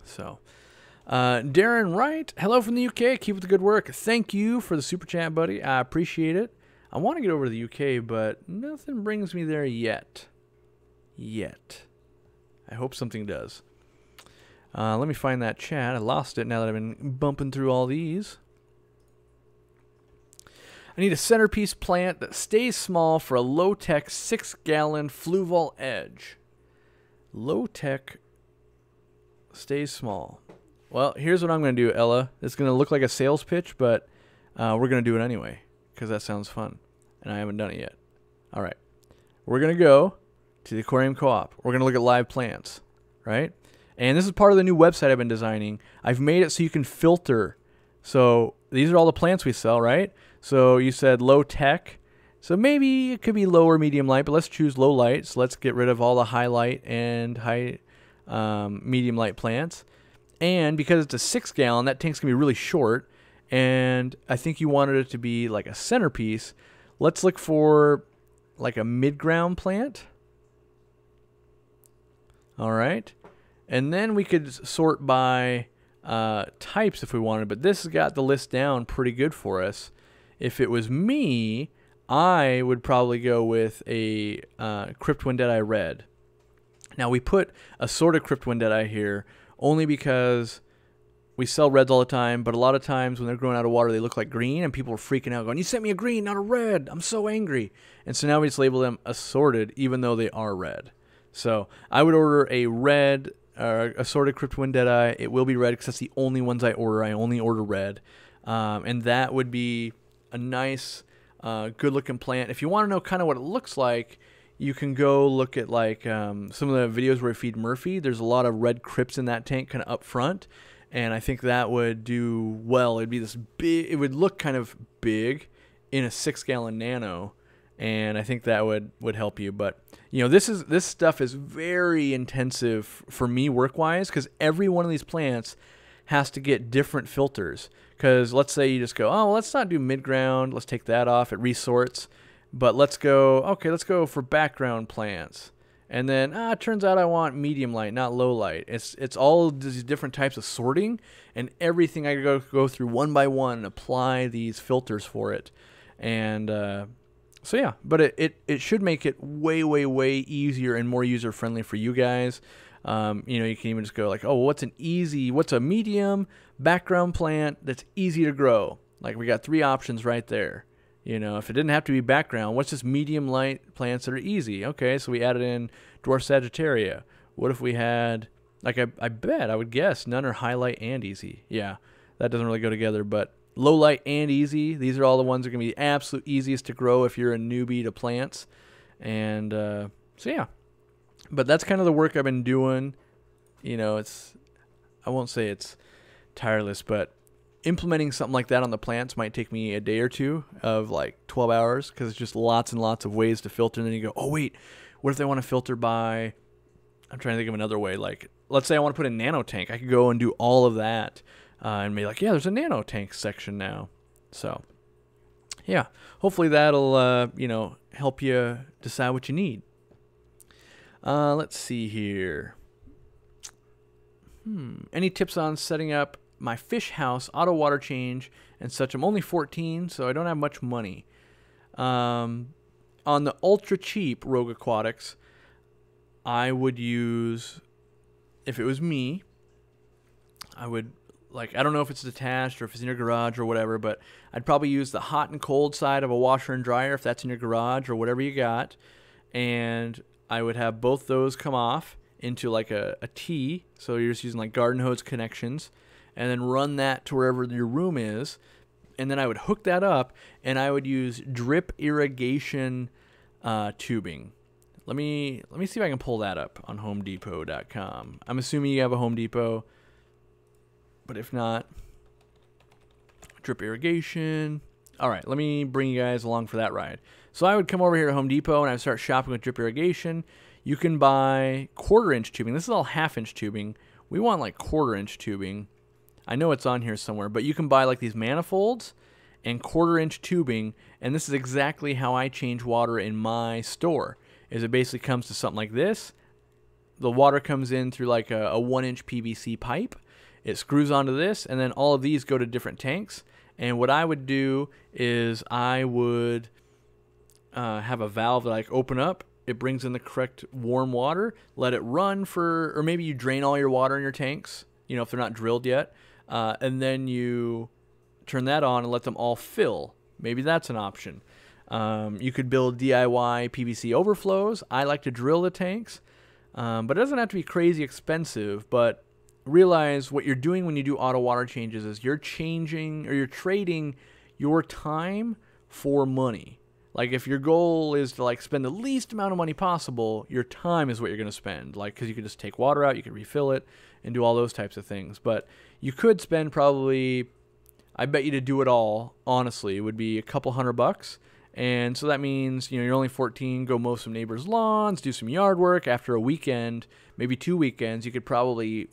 So, Darren Wright, hello from the UK. Keep up the good work. Thank you for the super chat, buddy. I appreciate it. I want to get over to the UK, but nothing brings me there yet. I hope something does. Let me find that chat. I lost it now that I've been bumping through all these. I need a centerpiece plant that stays small for a low-tech 6-gallon Fluval Edge. Low-tech stays small. Well, here's what I'm going to do, Ella. It's going to look like a sales pitch, but we're going to do it anyway because that sounds fun, and I haven't done it yet. All right. We're going to go to the Aquarium Co-op. We're going to look at live plants, right? And this is part of the new website I've been designing. I've made it so you can filter. So these are all the plants we sell, right? So you said low tech. So maybe it could be low or medium light, but let's choose low light. So let's get rid of all the high light and high medium light plants. And because it's a 6-gallon, that tank's going to be really short. And I think you wanted it to be like a centerpiece. Let's look for like a mid-ground plant. All right. And then we could sort by types if we wanted. But this has got the list down pretty good for us. If it was me, I would probably go with a Cryptwindedi Red. Now, we put assorted Cryptwindedi here only because we sell reds all the time, but a lot of times when they're growing out of water, they look like green, and people are freaking out going, you sent me a green, not a red. I'm so angry. And so now we just label them assorted, even though they are red. So I would order a red assorted Cryptwindedi. It will be red because that's the only ones I order. I only order red. And that would be a nice, good-looking plant. If you want to know kind of what it looks like, you can go look at like some of the videos where I feed Murphy. There's a lot of red crypts in that tank kind of up front, and I think that would do well. It'd be this big. It would look kind of big in a 6-gallon nano, and I think that would help you. But you know, this stuff is very intensive for me work-wise because every one of these plants has to get different filters. Because let's say you just go, oh, well, let's not do mid-ground. Let's take that off. It resorts. But let's go for background plants. And then, it turns out I want medium light, not low light. It's all these different types of sorting, and everything I go through one by one and apply these filters for it. And so yeah, but it should make it way, way, way easier and more user-friendly for you guys. You know, you can even just go like, oh, what's a medium background plant that's easy to grow? Like we got 3 options right there. You know, if it didn't have to be background, what's just medium light plants that are easy? Okay, so we added in dwarf Sagittaria. What if we had, like, I would guess none are highlight and easy. Yeah, that doesn't really go together, but low light and easy, these are all the ones that are going to be the absolute easiest to grow if you're a newbie to plants. And so yeah, but that's kind of the work I've been doing. You know, I won't say it's tireless, but implementing something like that on the plants might take me a day or two of like 12 hours because it's just lots and lots of ways to filter. And then you go, oh, wait, what if they want to filter by, I'm trying to think of another way. Like, let's say I want to put a nano tank. I could go and do all of that and be like, yeah, there's a nano tank section now. So, yeah, hopefully that'll, you know, help you decide what you need. Let's see here. Any tips on setting up my fish house, auto water change, and such? I'm only 14, so I don't have much money. On the ultra cheap Rogue Aquatics, I would use, if it was me, I would, like, I don't know if it's detached or if it's in your garage or whatever, but I'd probably use the hot and cold side of a washer and dryer if that's in your garage or whatever you got. And I would have both those come off into like a T, so you're just using like garden hose connections, and then run that to wherever your room is, and then I would hook that up, and I would use drip irrigation tubing. Let me see if I can pull that up on HomeDepot.com. I'm assuming you have a Home Depot, but if not, drip irrigation. All right, let me bring you guys along for that ride. So I would come over here to Home Depot, and I would start shopping with drip irrigation. You can buy 1/4-inch tubing. This is all 1/2-inch tubing. We want like 1/4-inch tubing. I know it's on here somewhere, but you can buy like these manifolds and 1/4-inch tubing, and this is exactly how I change water in my store. Is it basically comes to something like this. The water comes in through like a 1-inch PVC pipe. It screws onto this, and then all of these go to different tanks. And what I would do is I would have a valve that I open up, it brings in the correct warm water. Let it run for, or maybe you drain all your water in your tanks, you know, if they're not drilled yet. And then you turn that on and let them all fill. Maybe that's an option. You could build DIY PVC overflows. I like to drill the tanks, but it doesn't have to be crazy expensive. But realize what you're doing when you do auto water changes is you're changing, or you're trading your time for money. Like if your goal is to like spend the least amount of money possible, your time is what you're going to spend. Like, because you could just take water out, you could refill it, and do all those types of things. But you could spend probably, I bet you to do it all, honestly, it would be a couple $100. And so that means, you know, you're only 14, go mow some neighbors' lawns, do some yard work. After a weekend, maybe 2 weekends, you could probably,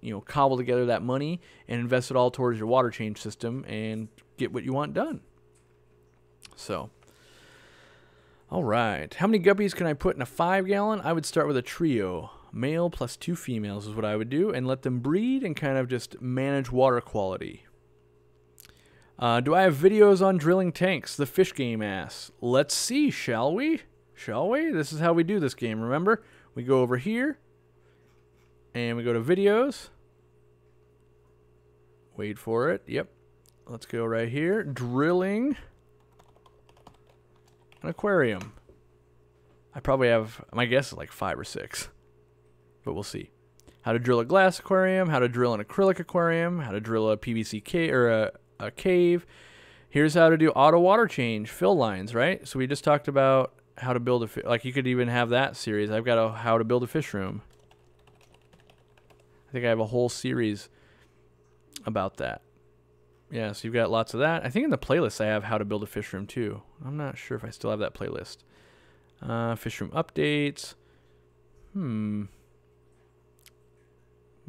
you know, cobble together that money and invest it all towards your water change system and get what you want done. So, all right. How many guppies can I put in a 5-gallon? I would start with a trio. Male plus 2 females is what I would do, and let them breed and kind of just manage water quality. Do I have videos on drilling tanks? The fish game asks. Let's see, shall we? Shall we? This is how we do this game, remember? We go over here, and we go to videos. Wait for it. Yep. Let's go right here. Drilling an aquarium. I probably have, my guess is like 5 or 6. But we'll see. How to drill a glass aquarium, how to drill an acrylic aquarium, how to drill a PVC cave, or a cave. Here's how to do auto water change, fill lines, right? So we just talked about how to build a, like you could even have that series. I've got a how to build a fish room. I think I have a whole series about that. Yeah, so you've got lots of that. I think in the playlist I have how to build a fish room too. I'm not sure if I still have that playlist. Fish room updates.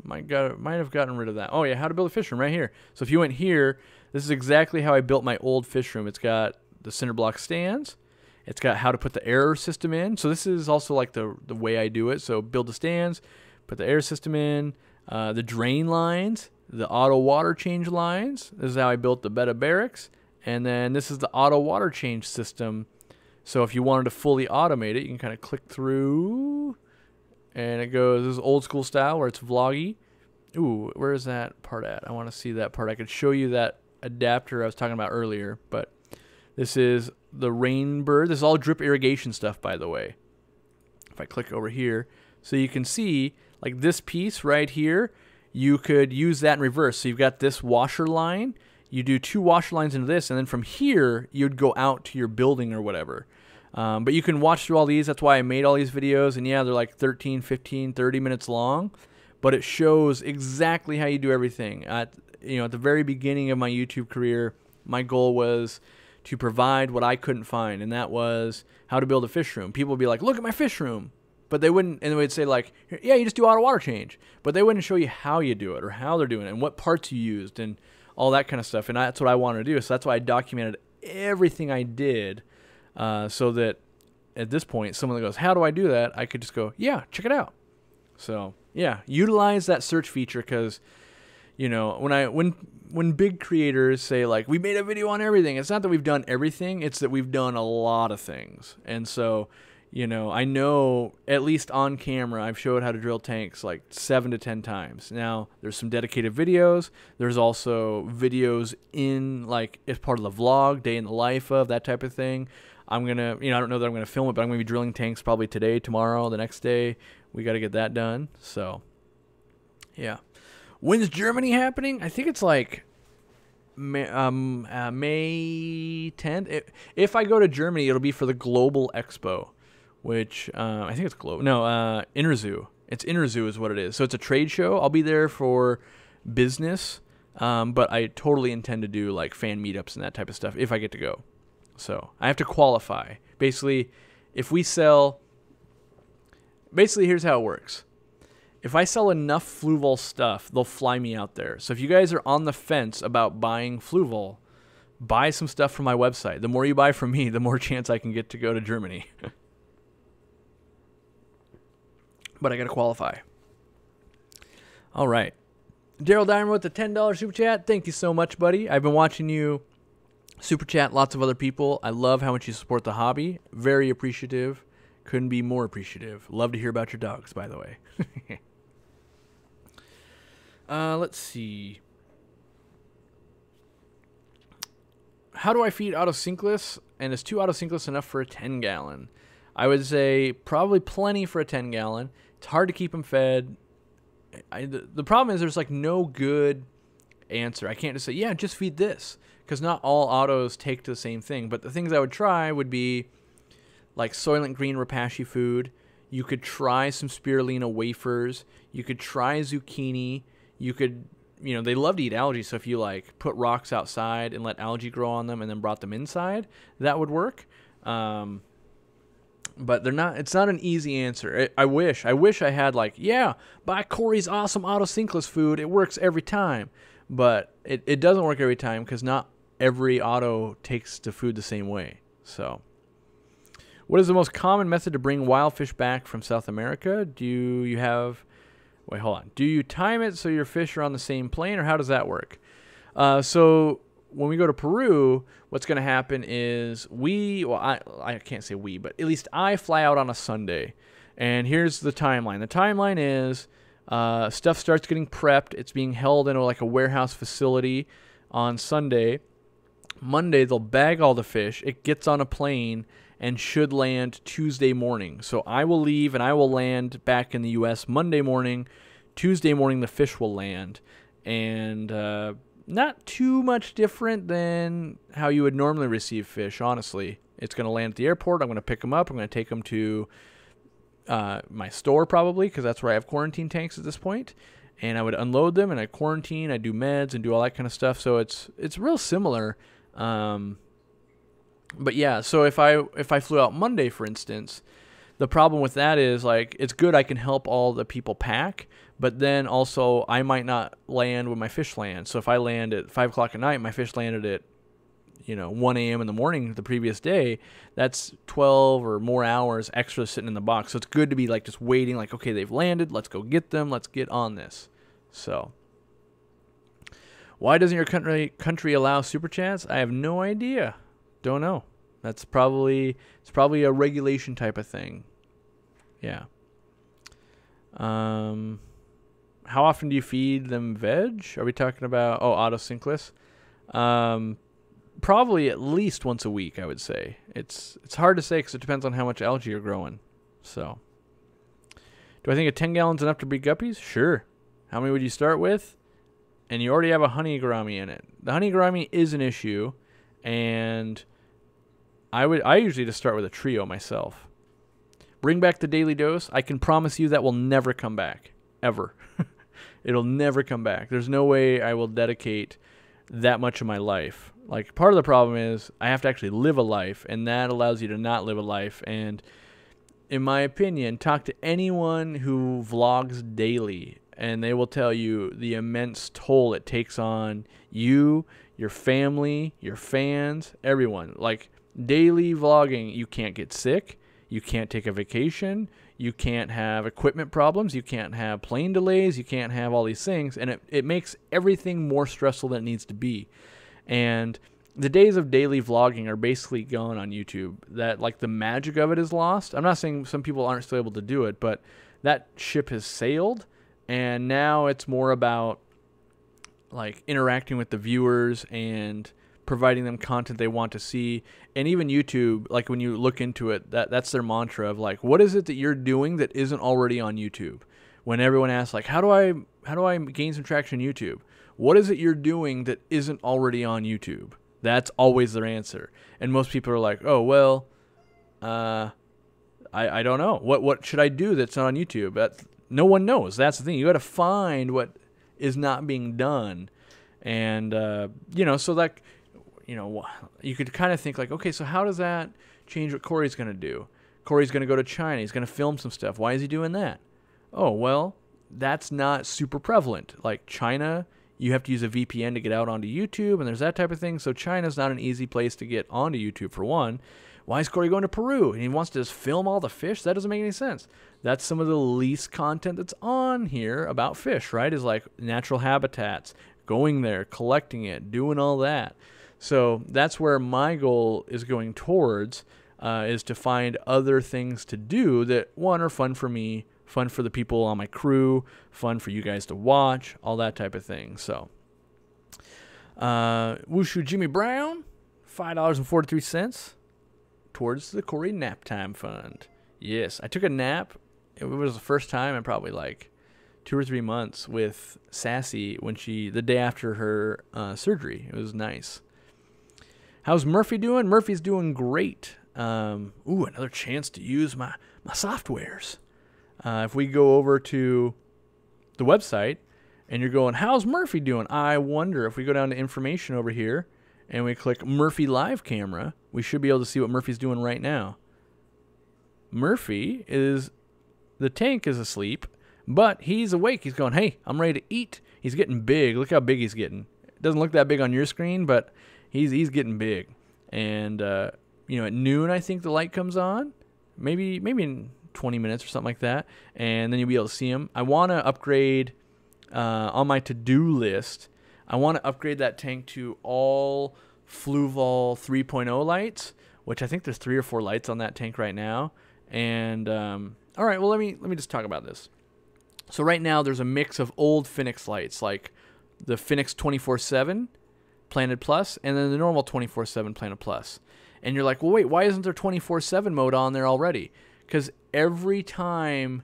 Might have gotten rid of that. Oh yeah, how to build a fish room right here. So if you went here, this is exactly how I built my old fish room. It's got the cinder block stands. It's got how to put the air system in. So this is also like the way I do it. So build the stands, put the air system in, the drain lines, the auto water change lines. This is how I built the bed of barracks. And then this is the auto water change system. So if you wanted to fully automate it, you can kind of click through. And it goes, this is old school style where it's vloggy. Ooh, where is that part at? I want to see that part. I could show you that adapter I was talking about earlier. But this is the Rainbird. This is all drip irrigation stuff, by the way. If I click over here. So you can see, like this piece right here, you could use that in reverse. So you've got this washer line. You do 2 washer lines into this. And then from here, you'd go out to your building or whatever. But you can watch through all these. That's why I made all these videos. And yeah, they're like 13, 15, 30 minutes long. But it shows exactly how you do everything. At the very beginning of my YouTube career, my goal was to provide what I couldn't find. And that was how to build a fish room. People would be like, look at my fish room. But they wouldn't, and they would say like, yeah, you just do auto water change. But they wouldn't show you how you do it or how they're doing it and what parts you used and all that kind of stuff. And that's what I wanted to do. So that's why I documented everything I did. So that at this point, someone that goes, how do I do that? I could just go, yeah, check it out. So yeah, utilize that search feature because, you know, when big creators say like, we made a video on everything, it's not that we've done everything, it's that we've done a lot of things. And so, you know, I know at least on camera, I've showed how to drill tanks like 7 to 10 times. Now, there's some dedicated videos. There's also videos in like as part of the vlog, day in the life of, that type of thing. I'm going to, I don't know that I'm going to film it, but I'm going to be drilling tanks probably today, tomorrow, the next day. We got to get that done. So, yeah. When's Germany happening? I think it's like May 10th. If I go to Germany, it'll be for the Global Expo, which I think it's Global. No, Interzoo. It's Interzoo is what it is. So it's a trade show. I'll be there for business, but I totally intend to do like fan meetups and that type of stuff if I get to go. So I have to qualify. Basically, if we sell... Basically, here's how it works. If I sell enough Fluval stuff, they'll fly me out there. So if you guys are on the fence about buying Fluval, buy some stuff from my website. The more you buy from me, the more chance I can get to go to Germany. But I got to qualify. All right. Daryl Diamond with the $10 Super Chat. Thank you so much, buddy. I've been watching you Super Chat lots of other people. I love how much you support the hobby. Very appreciative. Couldn't be more appreciative. Love to hear about your dogs, by the way. Let's see. How do I feed autosinkless? And is 2 autosinkless enough for a 10-gallon? I would say probably plenty for a 10-gallon. It's hard to keep them fed. The problem is there's like no good answer. I can't just say, yeah, just feed this, because not all autos take to the same thing. But the things I would try would be like Soylent Green Repashy food. You could try some spirulina wafers. You could try zucchini. You could, they love to eat algae. So if you like put rocks outside and let algae grow on them and then brought them inside, that would work. But it's not an easy answer. I wish I had like, yeah, buy Corey's awesome autosinkless food. It works every time. But it doesn't work every time because not every auto takes to food the same way. So what is the most common method to bring wild fish back from South America? Do you time it so your fish are on the same plane, or how does that work? So when we go to Peru, what's going to happen is I can't say we, but at least I fly out on a Sunday. And here's the timeline. The timeline is stuff starts getting prepped. It's being held in like a warehouse facility on Sunday. Monday, they'll bag all the fish. It gets on a plane and should land Tuesday morning. So I will leave and I will land back in the U.S. Monday morning. Tuesday morning, the fish will land. And not too much different than how you would normally receive fish, honestly. It's going to land at the airport. I'm going to pick them up. I'm going to take them to my store probably, because that's where I have quarantine tanks at this point. And I would unload them, and I quarantine. I do meds and do all that kind of stuff. So it's real similar. But yeah, so if I flew out Monday, for instance, the problem with that is like it's good I can help all the people pack, but then also I might not land when my fish land. So if I land at 5 o'clock at night, my fish landed at 1 a.m. in the morning the previous day, that's 12 or more hours extra sitting in the box. So it's good to be like just waiting, like, okay, they've landed, let's go get them, let's get on this. So why doesn't your country allow super chats? I have no idea. Don't know. It's probably a regulation type of thing. Yeah. How often do you feed them veg? Are we talking about autosinkless? Probably at least once a week, I would say. It's hard to say because it depends on how much algae you're growing. So, do I think a 10 gallons enough to breed guppies? Sure. How many would you start with? And you already have a honey gourami in it. The honey gourami is an issue, and I usually just start with a trio myself. Bring back the daily dose. I can promise you that will never come back. Ever. It'll never come back. There's no way I will dedicate that much of my life. Like, part of the problem is I have to actually live a life, and that allows you to not live a life. And in my opinion, talk to anyone who vlogs daily, and they will tell you the immense toll it takes on you, your family, your fans, everyone. Like, daily vlogging, you can't get sick, you can't take a vacation, you can't have equipment problems, you can't have plane delays, you can't have all these things, and it makes everything more stressful than it needs to be. And the days of daily vlogging are basically gone on YouTube. That, like, the magic of it is lost. I'm not saying some people aren't still able to do it, but that ship has sailed, and now it's more about like interacting with the viewers and providing them content they want to see. And even YouTube, like, when you look into it, that's their mantra of like, what is it that you're doing that isn't already on YouTube? When everyone asks like, how do I gain some traction on YouTube? What is it you're doing that isn't already on YouTube? That's always their answer. And most people are like, oh, well, I don't know. What should I do that's not on YouTube? No one knows. That's the thing. You got to find what is not being done. And, so like, you could kind of think like, okay, so how does that change what Corey's going to do? Corey's going to go to China. He's going to film some stuff. Why is he doing that? Oh, well, that's not super prevalent. Like, China, you have to use a VPN to get out onto YouTube, and there's that type of thing. So China's not an easy place to get onto YouTube, for one. Why is Corey going to Peru? And he wants to just film all the fish? That doesn't make any sense. That's some of the least content that's on here about fish, right? Is like natural habitats, going there, collecting it, doing all that. So that's where my goal is going towards. is to find other things to do that, one, are fun for me, fun for the people on my crew, fun for you guys to watch, all that type of thing. So, Wushu Jimmy Brown, $5.43 towards the Corey Nap Time Fund. Yes, I took a nap. It was the first time in probably like 2 or 3 months with Sassy when the day after her surgery. It was nice. How's Murphy doing? Murphy's doing great. Another chance to use my softwares. If we go over to the website and you're going, how's Murphy doing? I wonder if we go down to information over here and we click Murphy Live Camera, we should be able to see what Murphy's doing right now. The tank is asleep, but he's awake. He's going, hey, I'm ready to eat. He's getting big. Look how big he's getting. It doesn't look that big on your screen, but he's getting big. And, at noon, I think the light comes on. Maybe in 20 minutes or something like that. And then you'll be able to see him. I want to upgrade on my to-do list. I want to upgrade that tank to all Fluval 3.0 lights, which I think there's 3 or 4 lights on that tank right now. And all right, well, let me just talk about this. So right now there's a mix of old Phoenix lights, like the Phoenix 24/7 Planet Plus, and then the normal 24/7 Planet Plus. And you're like, well, wait, why isn't there 24/7 mode on there already? Because every time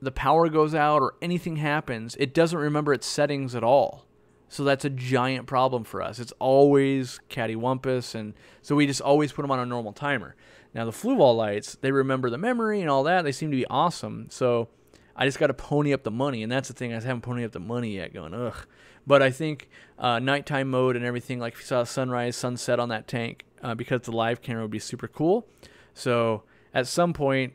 the power goes out or anything happens, it doesn't remember its settings at all. So that's a giant problem for us. It's always cattywampus, and so we just always put them on a normal timer. Now the Fluval lights, they remember the memory and all that. They seem to be awesome. So I just got to pony up the money, and that's the thing. I haven't ponied up the money yet. Going ugh, but I think nighttime mode and everything, like if you saw sunrise, sunset on that tank, because the live camera would be super cool. So at some point,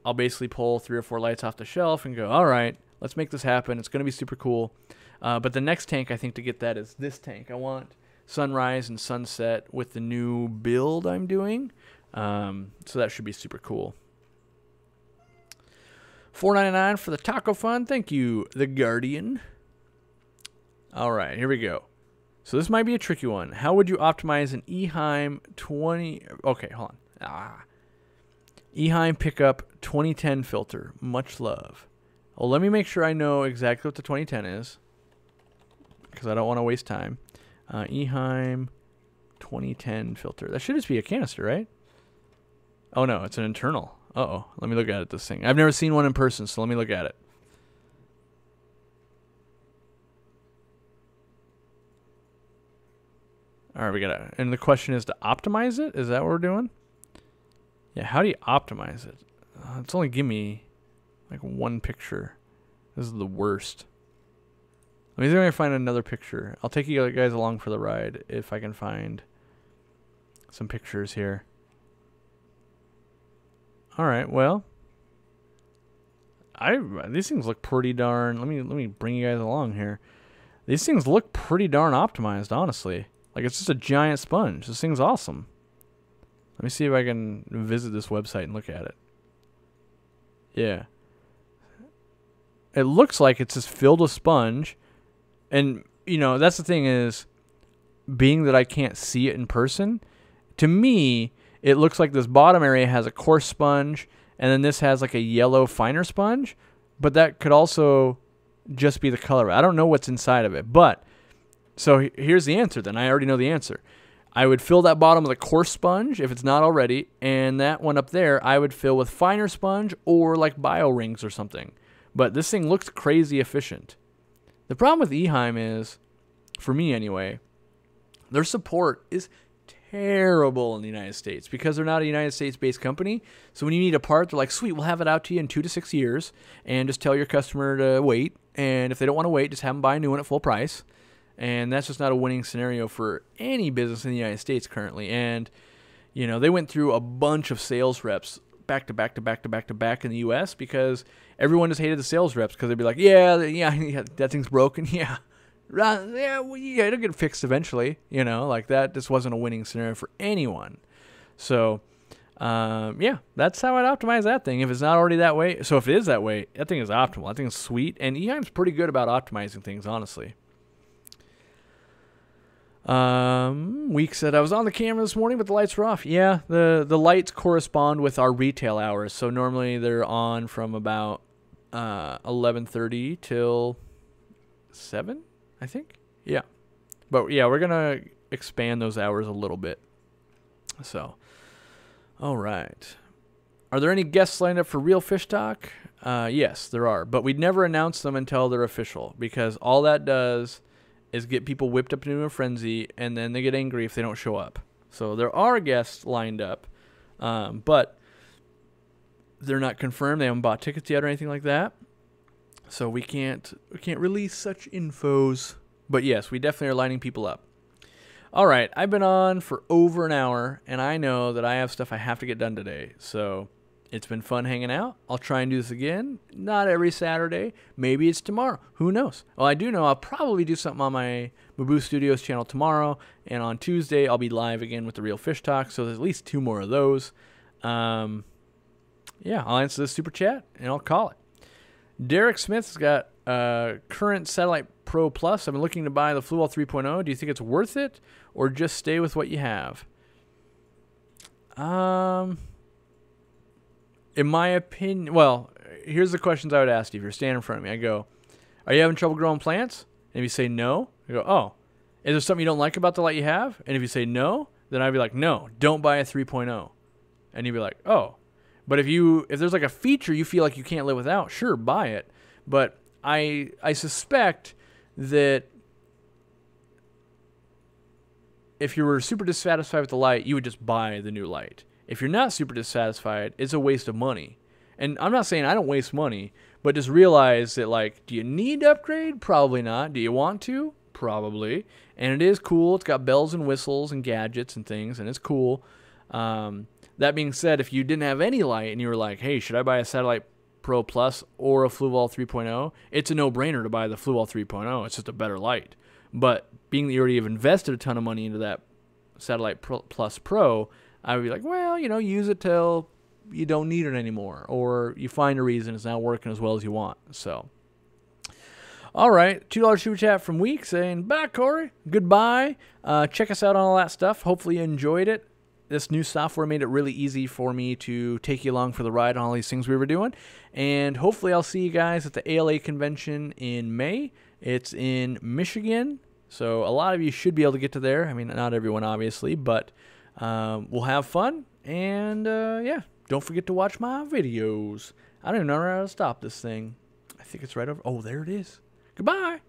I'll basically pull 3 or 4 lights off the shelf and go, all right, let's make this happen. It's going to be super cool. But the next tank, I think, to get that is this tank. I want sunrise and sunset with the new build I'm doing. So that should be super cool. $4.99 for the Taco Fund. Thank you, The Guardian. All right, here we go. So this might be a tricky one. How would you optimize an Eheim 20... Okay, hold on. Eheim Pickup 2010 filter. Much love. Well, let me make sure I know exactly what the 2010 is, because I don't want to waste time. Eheim 2010 filter. That should just be a canister, right? Oh, no, it's an internal. Uh-oh. Let me look at it, this thing. I've never seen one in person, so let me look at it. All right, we got it. And the question is to optimize it? Is that what we're doing? Yeah, how do you optimize it? It's only give me like one picture. This is the worst. Let me see if I can find another picture. I'll take you guys along for the ride if I can find some pictures here. All right, well, these things look pretty darn. Let me bring you guys along here. These things look pretty darn optimized, honestly. Like, it's just a giant sponge. This thing's awesome. Let me see if I can visit this website and look at it. Yeah. It looks like it's just filled with sponge. And, that's the thing is, being that I can't see it in person, to me, it looks like this bottom area has a coarse sponge, and then this has like a yellow finer sponge, but that could also just be the color. I don't know what's inside of it, but, so here's the answer then. I already know the answer. I would fill that bottom with a coarse sponge, if it's not already, and that one up there, I would fill with finer sponge or like bio rings or something. But this thing looks crazy efficient. The problem with Eheim is, for me anyway, their support is terrible in the United States because they're not a United States-based company. So when you need a part, they're like, sweet, we'll have it out to you in 2 to 6 years, and just tell your customer to wait. And if they don't want to wait, just have them buy a new one at full price. And that's just not a winning scenario for any business in the United States currently. And, they went through a bunch of sales reps back to back to back to back to back in the U.S. because everyone just hated the sales reps because they'd be like, yeah, that thing's broken. Yeah. It'll get fixed eventually. Like that just wasn't a winning scenario for anyone. So, that's how I'd optimize that thing. If it's not already that way. So if it is that way, that thing is optimal. That thing is sweet. And Eheim's pretty good about optimizing things, honestly. Week said I was on the camera this morning, but the lights were off. Yeah, the lights correspond with our retail hours. So normally they're on from about 11:30 till 7, I think. Yeah. But yeah, we're going to expand those hours a little bit. So, all right. Are there any guests lined up for Real Fish Talk? Yes, there are. But we'd never announce them until they're official, because all that does is get people whipped up into a frenzy, and then they get angry if they don't show up. So there are guests lined up, but they're not confirmed. They haven't bought tickets yet or anything like that. So we can't release such infos. But yes, we definitely are lining people up. All right, I've been on for over an hour, and I know that I have stuff I have to get done today. So it's been fun hanging out. I'll try and do this again. Not every Saturday. Maybe it's tomorrow. Who knows? Well, I do know I'll probably do something on my Maboo Studios channel tomorrow. And on Tuesday, I'll be live again with the Real Fish Talk. So there's at least 2 more of those. Yeah, I'll answer this super chat, and I'll call it. Derek Smith's got current Satellite Pro Plus. I've been looking to buy the Fluwall 3.0. Do you think it's worth it, or just stay with what you have? In my opinion, well, here's the questions I would ask you if you're standing in front of me. I go, are you having trouble growing plants? And if you say no, I go, oh, is there something you don't like about the light you have? And if you say no, then I'd be like, no, don't buy a 3.0. And you'd be like, oh. But if there's like a feature you feel like you can't live without, sure, buy it. But I suspect that if you were super dissatisfied with the light, you would just buy the new light. If you're not super dissatisfied, it's a waste of money. And I'm not saying I don't waste money, but just realize that, like, do you need to upgrade? Probably not. Do you want to? Probably. And it is cool. It's got bells and whistles and gadgets and things, and it's cool. That being said, if you didn't have any light and you were like, hey, should I buy a Satellite Pro Plus or a Fluwall 3.0? It's a no-brainer to buy the Fluwall 3.0. It's just a better light. But being that you already have invested a ton of money into that Satellite Plus Pro, I would be like, well, use it till you don't need it anymore, or you find a reason it's not working as well as you want. So, all right, $2 super chat from Week saying, bye, Corey. Goodbye. Check us out on all that stuff. Hopefully you enjoyed it. This new software made it really easy for me to take you along for the ride on all these things we were doing. And hopefully I'll see you guys at the ALA convention in May. It's in Michigan, so a lot of you should be able to get to there. I mean, not everyone, obviously, but we'll have fun. And, yeah, don't forget to watch my videos. I don't even know how to stop this thing. I think it's right over. Oh, there it is. Goodbye.